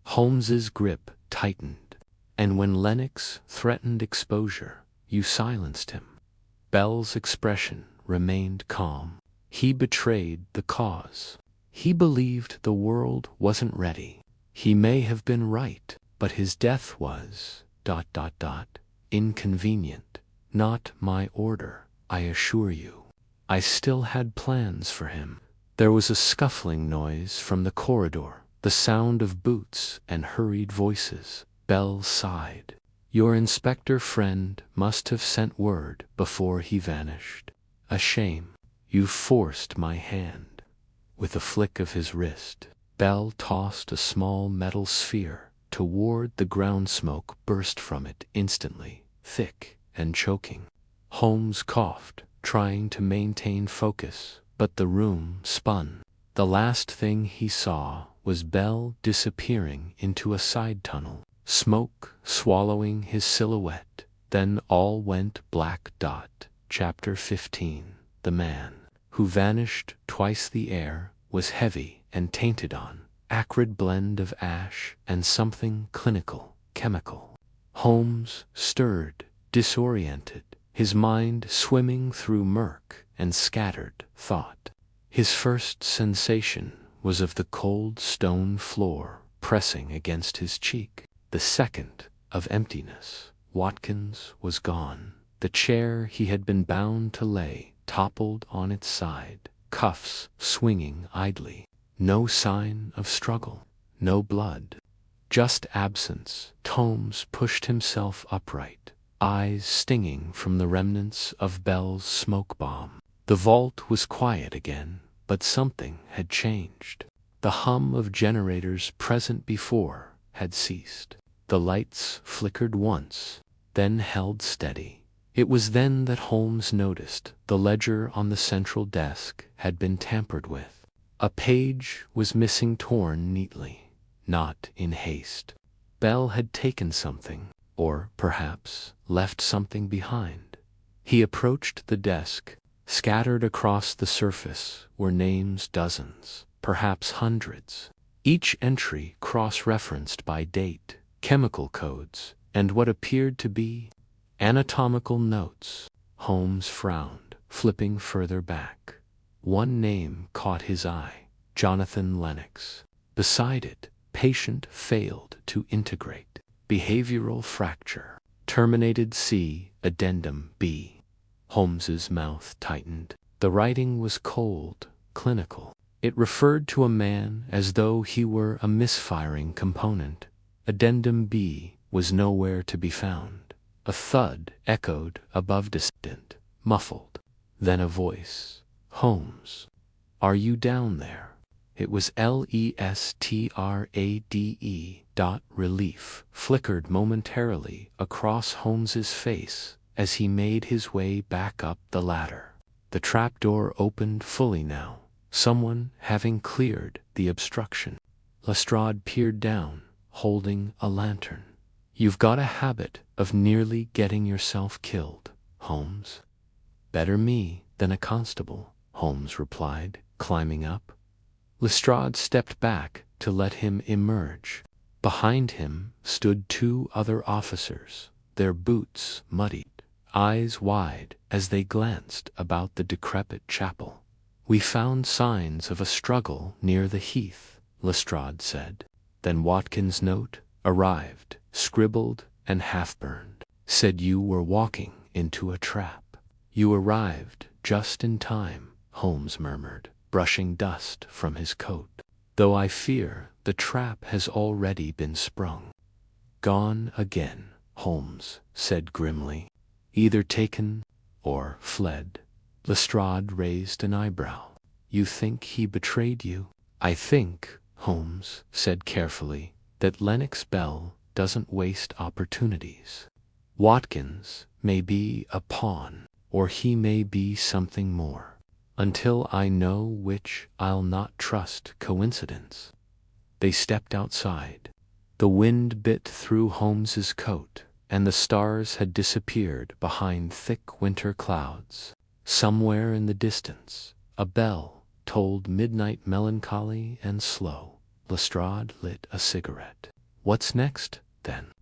Holmes's grip tightened, and when Lennox threatened exposure, you silenced him. Bell's expression remained calm. He betrayed the cause. He believed the world wasn't ready. He may have been right, but his death was ... inconvenient. Not my order, I assure you. I still had plans for him. There was a scuffling noise from the corridor, the sound of boots and hurried voices. Bell sighed. Your inspector friend must have sent word before he vanished. A shame. You forced my hand. With a flick of his wrist, Bell tossed a small metal sphere toward the ground. Smoke burst from it instantly, thick and choking. Holmes coughed, trying to maintain focus, but the room spun. The last thing he saw was Bell disappearing into a side tunnel, smoke swallowing his silhouette. Then all went black. Chapter 15. The man who vanished twice. The air was heavy and tainted on acrid blend of ash and something clinical, chemical. Holmes stirred, disoriented, his mind swimming through murk and scattered thought. His first sensation was of the cold stone floor pressing against his cheek. The second, of emptiness. Watkins was gone. The chair he had been bound to lay toppled on its side, cuffs swinging idly. No sign of struggle, no blood, just absence. Holmes pushed himself upright, eyes stinging from the remnants of Bell's smoke bomb. The vault was quiet again, but something had changed. The hum of generators present before had ceased. The lights flickered once, then held steady. It was then that Holmes noticed the ledger on the central desk had been tampered with. A page was missing, torn neatly, not in haste. Bell had taken something, or perhaps left something behind. He approached the desk. Scattered across the surface were names, dozens, perhaps hundreds. Each entry cross-referenced by date, chemical codes, and what appeared to be anatomical notes. Holmes frowned, flipping further back. One name caught his eye: Jonathan Lennox. Beside it, patient failed to integrate. Behavioral fracture. Terminated C. Addendum B. Holmes's mouth tightened. The writing was cold, clinical. It referred to a man as though he were a misfiring component. Addendum B was nowhere to be found. A thud echoed above, distant, muffled. Then a voice. Holmes, are you down there? It was Lestrade. Relief flickered momentarily across Holmes's face as he made his way back up the ladder. The trapdoor opened fully now, someone having cleared the obstruction. Lestrade peered down, holding a lantern. You've got a habit of nearly getting yourself killed, Holmes. Better me than a constable, Holmes replied, climbing up. Lestrade stepped back to let him emerge. Behind him stood two other officers, their boots muddied, eyes wide as they glanced about the decrepit chapel. We found signs of a struggle near the heath, Lestrade said. Then Watkins' note arrived, scribbled and half-burned. Said you were walking into a trap. You arrived just in time, Holmes murmured, brushing dust from his coat. Though I fear the trap has already been sprung. Gone again, Holmes said grimly. Either taken or fled. Lestrade raised an eyebrow. You think he betrayed you? I think, Holmes said carefully, that Lennox Bell doesn't waste opportunities. Watkins may be a pawn, or he may be something more. Until I know which, I'll not trust coincidence. They stepped outside. The wind bit through Holmes's coat, and the stars had disappeared behind thick winter clouds. Somewhere in the distance, a bell tolled midnight, melancholy and slow. Lestrade lit a cigarette. What's next, then?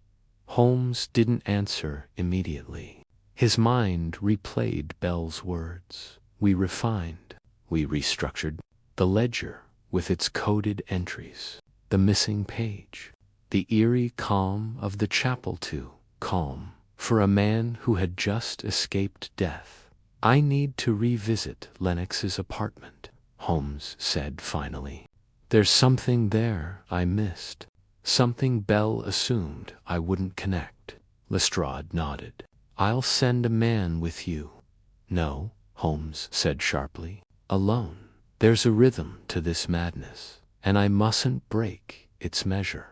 Holmes didn't answer immediately. His mind replayed Bell's words. We refined, we restructured the ledger with its coded entries, the missing page, the eerie calm of the chapel too calm for a man who had just escaped death. "I need to revisit Lennox's apartment," Holmes said finally. "There's something there I missed." Something Bell assumed I wouldn't connect. Lestrade nodded. "I'll send a man with you." "No," Holmes said sharply. "Alone. There's a rhythm to this madness, and I mustn't break its measure.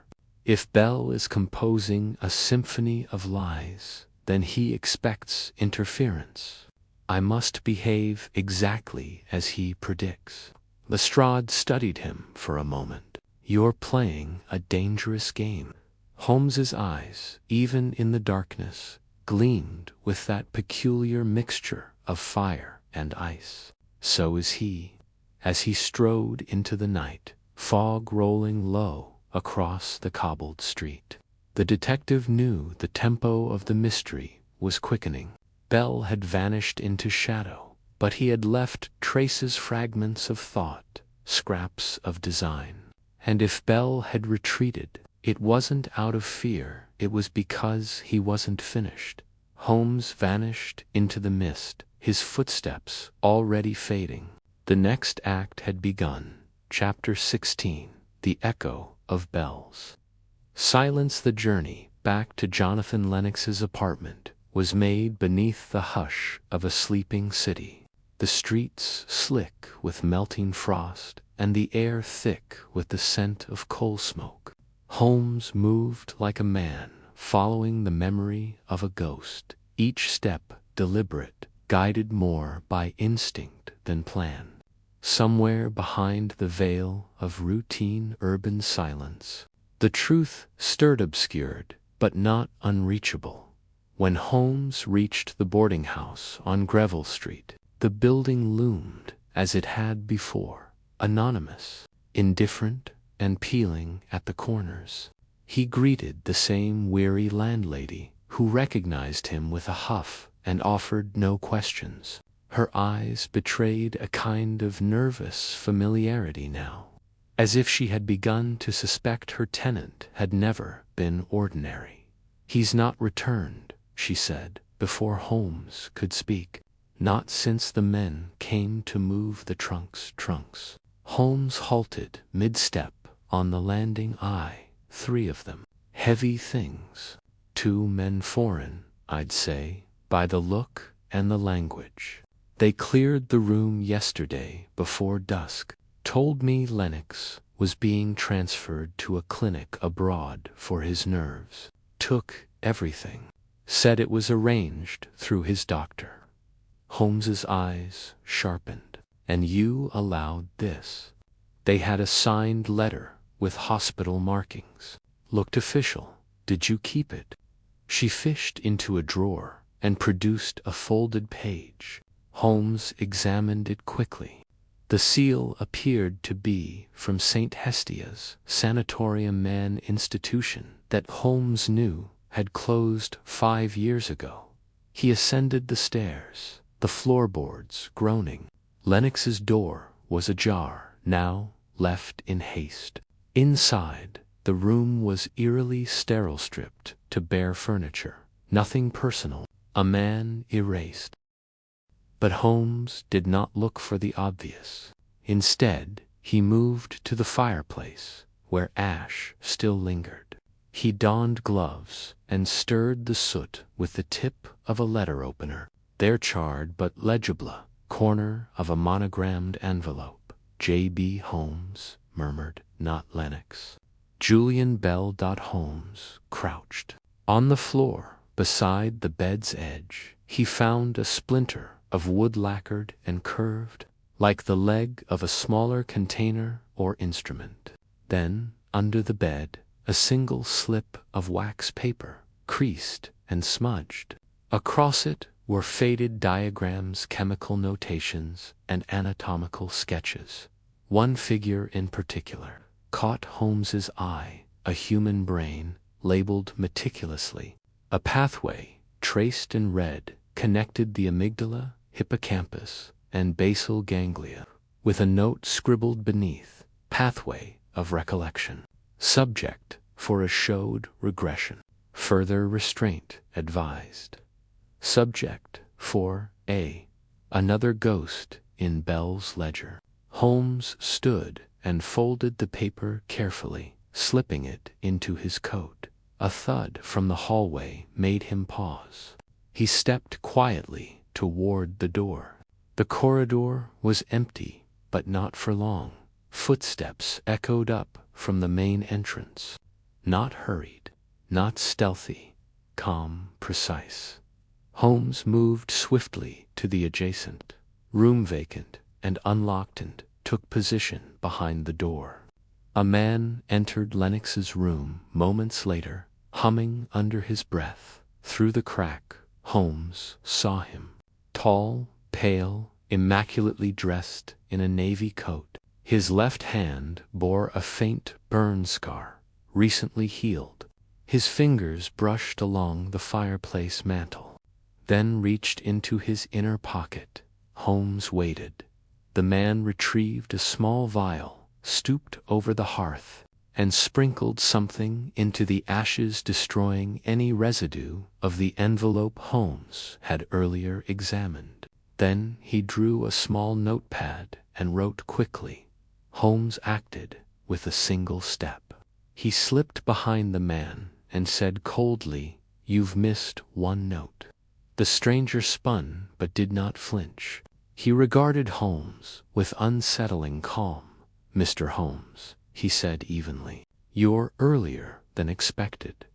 If Bell is composing a symphony of lies, then he expects interference. I must behave exactly as he predicts." Lestrade studied him for a moment. "You're playing a dangerous game." Holmes's eyes, even in the darkness, gleamed with that peculiar mixture of fire and ice. So is he. As he strode into the night, fog rolling low across the cobbled street, the detective knew the tempo of the mystery was quickening. Bell had vanished into shadow, but he had left traces, fragments of thought, scraps of design. And if Bell had retreated, it wasn't out of fear, it was because he wasn't finished. Holmes vanished into the mist, his footsteps already fading. The next act had begun. Chapter 16. The Echo of Bells. Silence. The journey back to Jonathan Lennox's apartment was made beneath the hush of a sleeping city. The streets slick with melting frost, and the air thick with the scent of coal smoke. Holmes moved like a man following the memory of a ghost, each step deliberate, guided more by instinct than plan. Somewhere behind the veil of routine urban silence, the truth stirred, obscured, but not unreachable. When Holmes reached the boarding house on Greville Street, the building loomed as it had before, anonymous, indifferent, and peeling at the corners. He greeted the same weary landlady, who recognized him with a huff and offered no questions. Her eyes betrayed a kind of nervous familiarity now, as if she had begun to suspect her tenant had never been ordinary. "He's not returned," she said, before Holmes could speak. "Not since the men came to move the trunks." Holmes halted mid-step on the landing. Three of them. Heavy things. 2 men foreign, I'd say, by the look and the language. "They cleared the room yesterday before dusk. Told me Lennox was being transferred to a clinic abroad for his nerves. Took everything. Said it was arranged through his doctor." Holmes's eyes sharpened. "And you allowed this?" "They had a signed letter with hospital markings. Looked official. Did you keep it?" She fished into a drawer and produced a folded page. Holmes examined it quickly. The seal appeared to be from St. Hestia's Sanatorium Man institution that Holmes knew had closed 5 years ago. He ascended the stairs, the floorboards groaning. Lennox's door was ajar, now left in haste. Inside, the room was eerily sterile, stripped to bare furniture. Nothing personal. A man erased. But Holmes did not look for the obvious. Instead, he moved to the fireplace, where ash still lingered. He donned gloves and stirred the soot with the tip of a letter opener. There, charred but legible, corner of a monogrammed envelope. "J.B. Holmes," murmured, "not Lennox." Julian Bell. Holmes crouched. On the floor, beside the bed's edge, he found a splinter of wood, lacquered and curved, like the leg of a smaller container or instrument. Then, under the bed, a single slip of wax paper, creased and smudged. Across it were faded diagrams, chemical notations, and anatomical sketches. One figure in particular caught Holmes's eye, a human brain, labeled meticulously. A pathway, traced in red, connected the amygdala, hippocampus, and basal ganglia, with a note scribbled beneath: "Pathway of recollection. Subject: for a showed regression. Further restraint advised. Subject 4A. Another ghost in Bell's ledger. Holmes stood and folded the paper carefully, slipping it into his coat. A thud from the hallway made him pause. He stepped quietly toward the door. The corridor was empty, but not for long. Footsteps echoed up from the main entrance. Not hurried, not stealthy, calm, precise. Holmes moved swiftly to the adjacent room, vacant and unlocked, and took position behind the door. A man entered Lennox's room moments later, humming under his breath. Through the crack, Holmes saw him. Tall, pale, immaculately dressed in a navy coat. His left hand bore a faint burn scar, recently healed. His fingers brushed along the fireplace mantel, then reached into his inner pocket. Holmes waited. The man retrieved a small vial, stooped over the hearth, and sprinkled something into the ashes, destroying any residue of the envelope Holmes had earlier examined. Then he drew a small notepad and wrote quickly. Holmes acted with a single step. He slipped behind the man and said coldly, "You've missed one note." The stranger spun but did not flinch. He regarded Holmes with unsettling calm. "Mr. Holmes," he said evenly, "you're earlier than expected.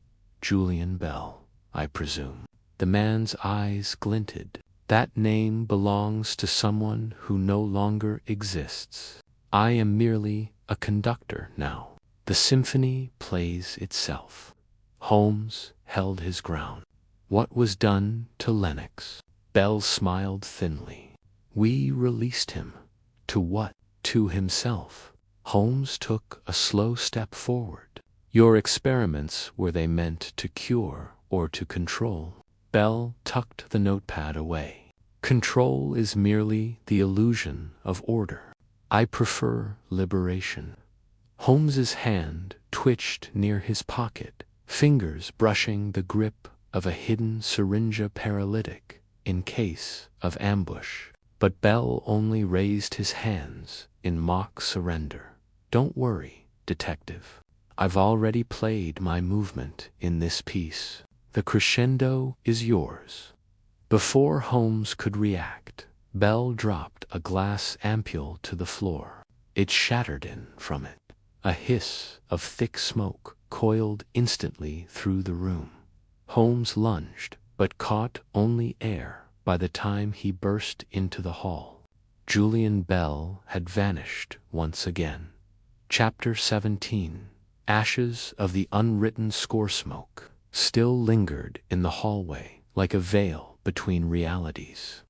Julian Bell, I presume." The man's eyes glinted. "That name belongs to someone who no longer exists. I am merely a conductor now. The symphony plays itself." Holmes held his ground. "What was done to Lennox?" Bell smiled thinly. "We released him." "To what?" "To himself." Holmes took a slow step forward. "Your experiments, were they meant to cure or to control?" Bell tucked the notepad away. "Control is merely the illusion of order. I prefer liberation." Holmes's hand twitched near his pocket, fingers brushing the grip of a hidden syringa paralytic in case of ambush. But Bell only raised his hands in mock surrender. "Don't worry, detective. I've already played my movement in this piece. The crescendo is yours." Before Holmes could react, Bell dropped a glass ampule to the floor. It shattered in from it. A hiss of thick smoke coiled instantly through the room. Holmes lunged, but caught only air by the time he burst into the hall. Julian Bell had vanished once again. Chapter 17. Ashes of the unwritten score. Smoke still lingered in the hallway like a veil between realities.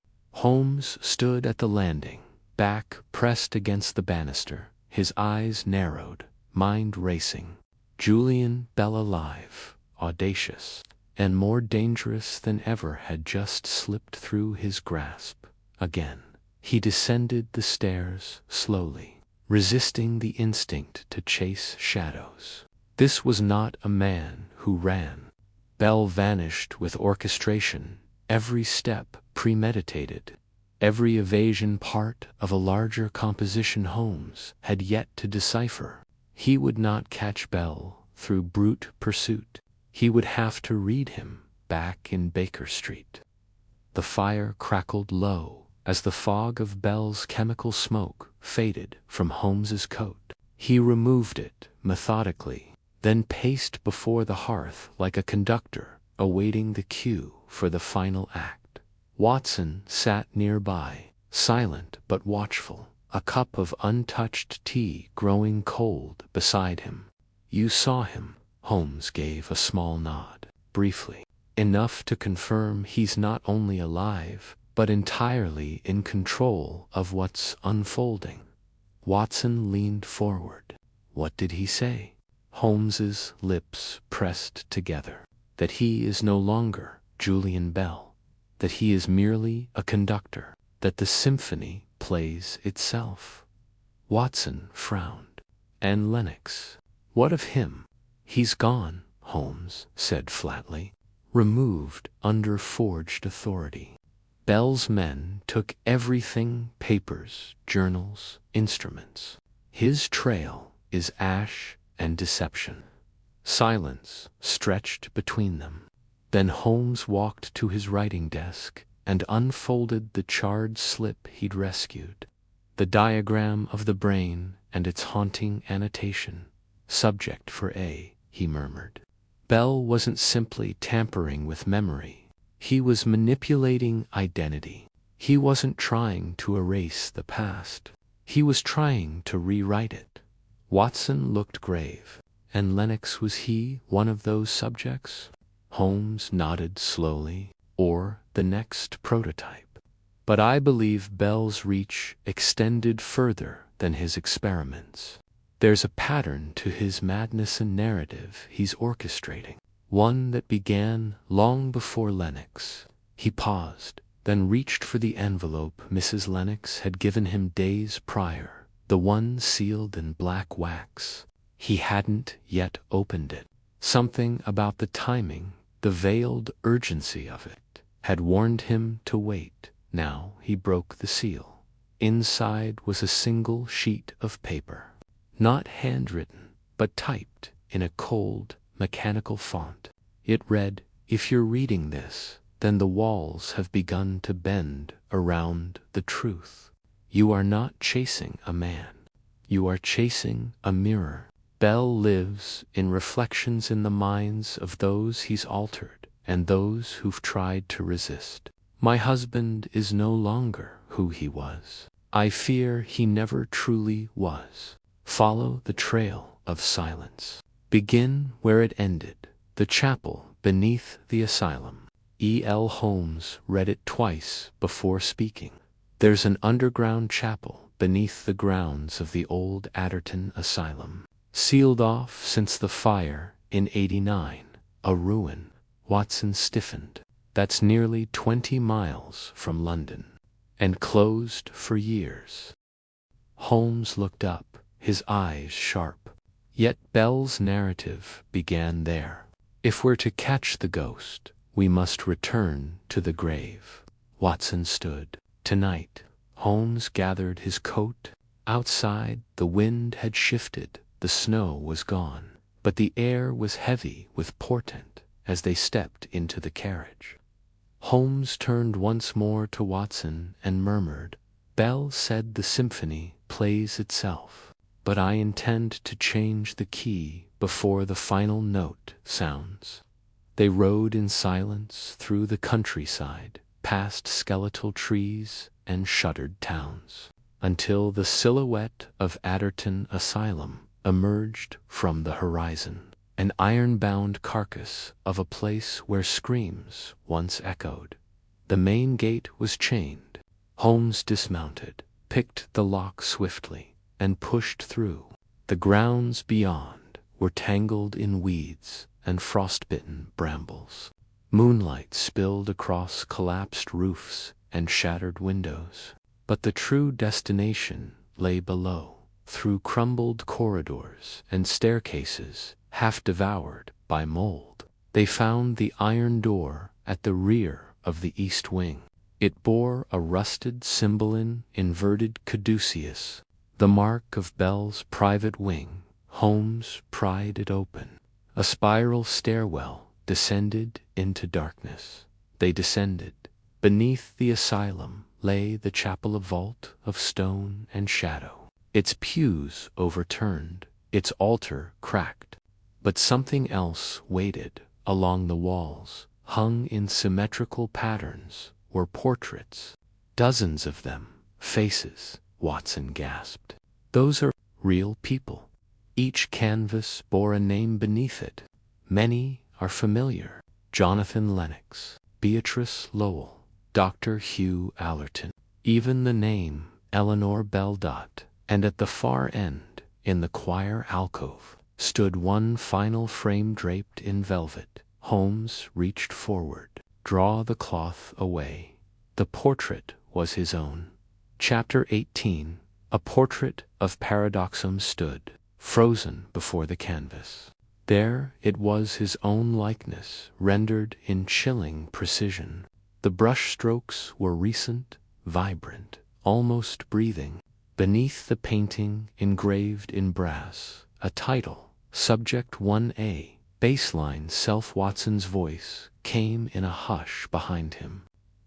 Holmes stood at the landing, back pressed against the banister, his eyes narrowed, mind racing. Julian Bell, alive, audacious, and more dangerous than ever, had just slipped through his grasp again. He descended the stairs slowly, resisting the instinct to chase shadows. This was not a man who ran. Bell vanished with orchestration, every step premeditated, every evasion part of a larger composition Holmes had yet to decipher. He would not catch Bell through brute pursuit. He would have to read him back in Baker Street. The fire crackled low as the fog of Bell's chemical smoke faded from Holmes's coat. He removed it methodically, then paced before the hearth like a conductor awaiting the cue for the final act. Watson sat nearby, silent but watchful, a cup of untouched tea growing cold beside him. "You saw him?" Holmes gave a small nod, briefly, enough to confirm he's not only alive, but entirely in control of what's unfolding. Watson leaned forward. "What did he say?" Holmes's lips pressed together. "That he is no longer Julian Bell, that he is merely a conductor, that the symphony plays itself." Watson frowned. "And Lennox? What of him?" "He's gone," Holmes said flatly. "Removed under forged authority." Bell's men took everything: papers, journals, instruments. His trail is ash and deception. Silence stretched between them. Then Holmes walked to his writing desk and unfolded the charred slip he'd rescued. The diagram of the brain and its haunting annotation. "Subject for A," he murmured. Bell wasn't simply tampering with memory. He was manipulating identity. He wasn't trying to erase the past. He was trying to rewrite it. Watson looked grave. "And Lennox, was he one of those subjects?" Holmes nodded slowly. "Or the next prototype. But I believe Bell's reach extended further than his experiments. There's a pattern to his madness and narrative he's orchestrating. One that began long before Lennox." He paused, then reached for the envelope Mrs. Lennox had given him days prior, the one sealed in black wax. He hadn't yet opened it. Something about the timing, the veiled urgency of it, had warned him to wait. Now he broke the seal. Inside was a single sheet of paper. Not handwritten, but typed in a cold, mechanical font. It read, "If you're reading this, then the walls have begun to bend around the truth. You are not chasing a man. You are chasing a mirror. Bell lives in reflections in the minds of those he's altered and those who've tried to resist. My husband is no longer who he was. I fear he never truly was. Follow the trail of silence. Begin where it ended, the chapel beneath the asylum." E.L. Holmes read it twice before speaking. "There's an underground chapel beneath the grounds of the old Adderton Asylum. Sealed off since the fire in '89, a ruin." Watson stiffened. "That's nearly 20 miles from London. And closed for years." Holmes looked up, his eyes sharp. Yet Bell's narrative began there. "If we're to catch the ghost, we must return to the grave." Watson stood. "Tonight." Holmes gathered his coat. Outside, the wind had shifted. The snow was gone, but the air was heavy with portent as they stepped into the carriage. Holmes turned once more to Watson and murmured, "Bell said the symphony plays itself, but I intend to change the key before the final note sounds." They rode in silence through the countryside, past skeletal trees and shuttered towns, until the silhouette of Adderton Asylum emerged from the horizon, an iron-bound carcass of a place where screams once echoed. The main gate was chained. Holmes dismounted, picked the lock swiftly, and pushed through. The grounds beyond were tangled in weeds and frostbitten brambles. Moonlight spilled across collapsed roofs and shattered windows. But the true destination lay below, through crumbled corridors and staircases half devoured by mold. They found the iron door at the rear of the east wing. It bore a rusted Cymbeline inverted caduceus, the mark of Bell's private wing. Holmes pried it open. A spiral stairwell descended into darkness. They descended. Beneath the asylum lay the chapel, a vault of stone and shadow. Its pews overturned, its altar cracked. But something else waited. Along the walls, hung in symmetrical patterns, were portraits. Dozens of them. Faces, Watson gasped. "Those are real people." Each canvas bore a name beneath it. Many are familiar. Jonathan Lennox, Beatrice Lowell, Dr. Hugh Allerton, even the name Eleanor Bell. And at the far end, in the choir alcove, stood one final frame draped in velvet. Holmes reached forward. "Draw the cloth away." The portrait was his own. Chapter 18. A portrait of Paradoxum stood, frozen before the canvas. There it was, his own likeness, rendered in chilling precision. The brushstrokes were recent, vibrant, almost breathing. Beneath the painting, engraved in brass, a title, Subject 1A, Baseline Self. Watson's voice came in a hush behind him.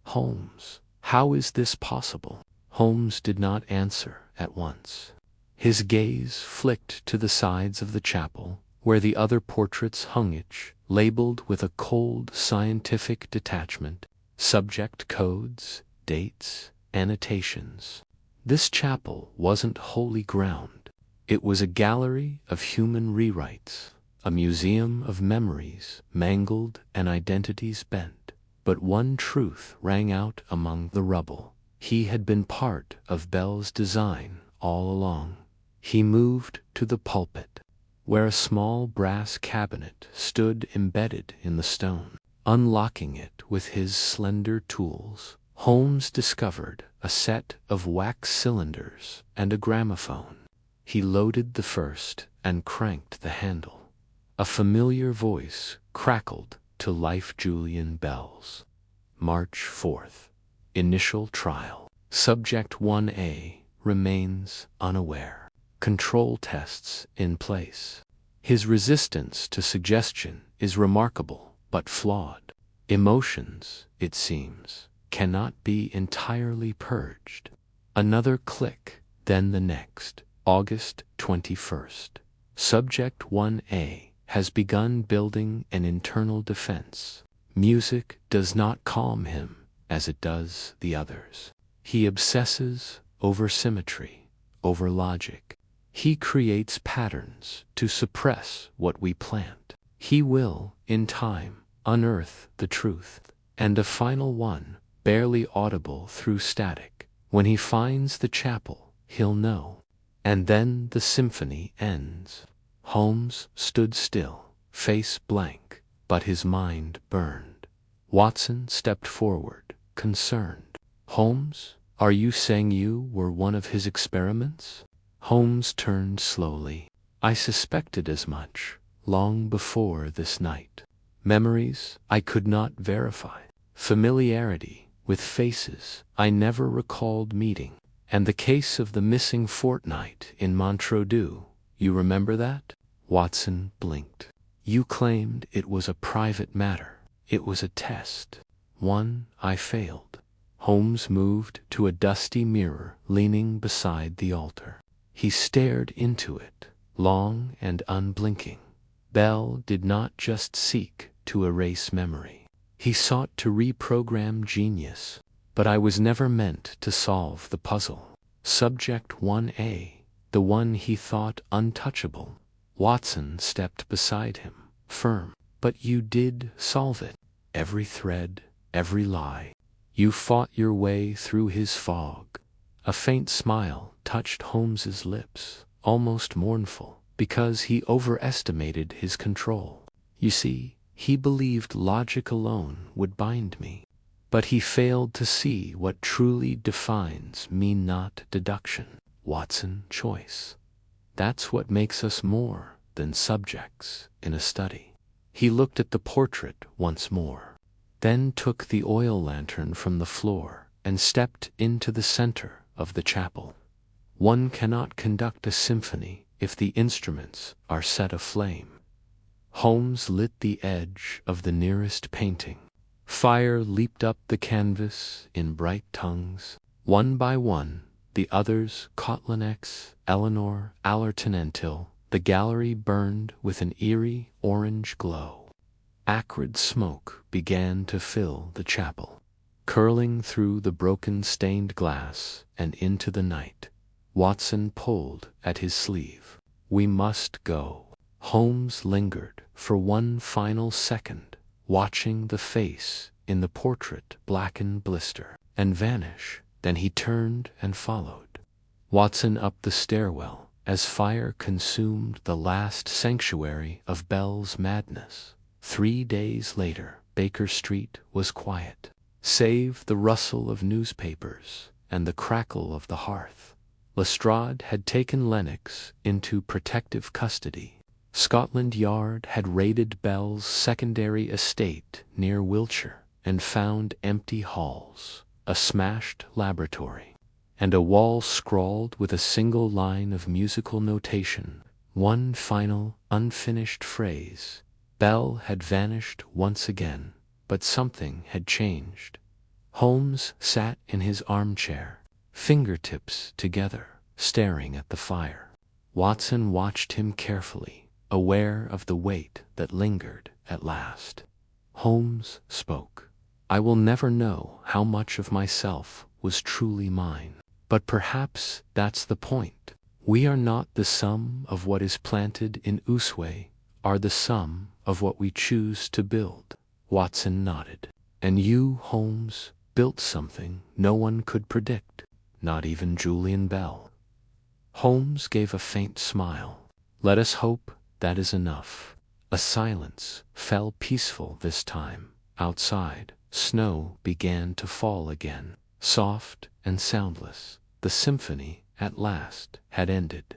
Holmes, how is this possible? Holmes did not answer at once. His gaze flicked to the sides of the chapel, where the other portraits hung, each labeled with a cold scientific detachment, subject codes, dates, annotations. This chapel wasn't holy ground. It was a gallery of human rewrites, a museum of memories mangled and identities bent. But one truth rang out among the rubble. He had been part of Bell's design all along. He moved to the pulpit, where a small brass cabinet stood embedded in the stone. Unlocking it with his slender tools, Holmes discovered a set of wax cylinders and a gramophone. He loaded the first and cranked the handle. A familiar voice crackled to life. Julian Bell's. March 4th. Initial trial. Subject 1A remains unaware. Control tests in place. His resistance to suggestion is remarkable but flawed. Emotions, it seems, cannot be entirely purged. Another click, then the next. August 21st. Subject 1A has begun building an internal defense. Music does not calm him as it does the others. He obsesses over symmetry, over logic. He creates patterns to suppress what we plant. He will, in time, unearth the truth, and a final one, barely audible through static. When he finds the chapel, he'll know. And then the symphony ends. Holmes stood still, face blank, but his mind burned. Watson stepped forward, concerned. Holmes, are you saying you were one of his experiments? Holmes turned slowly. I suspected as much, long before this night. Memories I could not verify. Familiarity with faces I never recalled meeting. And the case of the missing fortnight in Montreux, you remember that? Watson blinked. You claimed it was a private matter. It was a test. One I failed. Holmes moved to a dusty mirror leaning beside the altar. He stared into it, long and unblinking. Bell did not just seek to erase memory. He sought to reprogram genius. But I was never meant to solve the puzzle. Subject 1A, the one he thought untouchable. Watson stepped beside him, firm. But you did solve it. Every thread, every lie. You fought your way through his fog. A faint smile touched Holmes's lips, almost mournful, because he overestimated his control. You see, he believed logic alone would bind me. But he failed to see what truly defines me, not deduction, Watson, choice. That's what makes us more than subjects in a study. He looked at the portrait once more, then took the oil lantern from the floor and stepped into the center of the chapel. One cannot conduct a symphony if the instruments are set aflame. Holmes lit the edge of the nearest painting. Fire leaped up the canvas in bright tongues. One by one, the others, Kotlinex, Eleanor, Allerton, until the gallery burned with an eerie orange glow. Acrid smoke began to fill the chapel, curling through the broken stained glass and into the night. Watson pulled at his sleeve. We must go. Holmes lingered for one final second, watching the face in the portrait blacken, blister, and vanish. Then he turned and followed Watson up the stairwell as fire consumed the last sanctuary of Bell's madness. 3 days later, Baker Street was quiet, save the rustle of newspapers and the crackle of the hearth. Lestrade had taken Lennox into protective custody. Scotland Yard had raided Bell's secondary estate near Wiltshire and found empty halls, a smashed laboratory, and a wall scrawled with a single line of musical notation, one final, unfinished phrase. Bell had vanished once again, but something had changed. Holmes sat in his armchair, fingertips together, staring at the fire. Watson watched him carefully, aware of the weight that lingered at last. Holmes spoke. "I will never know how much of myself was truly mine. But perhaps that's the point. We are not the sum of what is planted in Usway, are the sum of what we choose to build." Watson nodded. "And you, Holmes, built something no one could predict, not even Julian Bell." Holmes gave a faint smile. "Let us hope that is enough." A silence fell, peaceful this time. Outside, snow began to fall again, soft and soundless. The symphony, at last, had ended.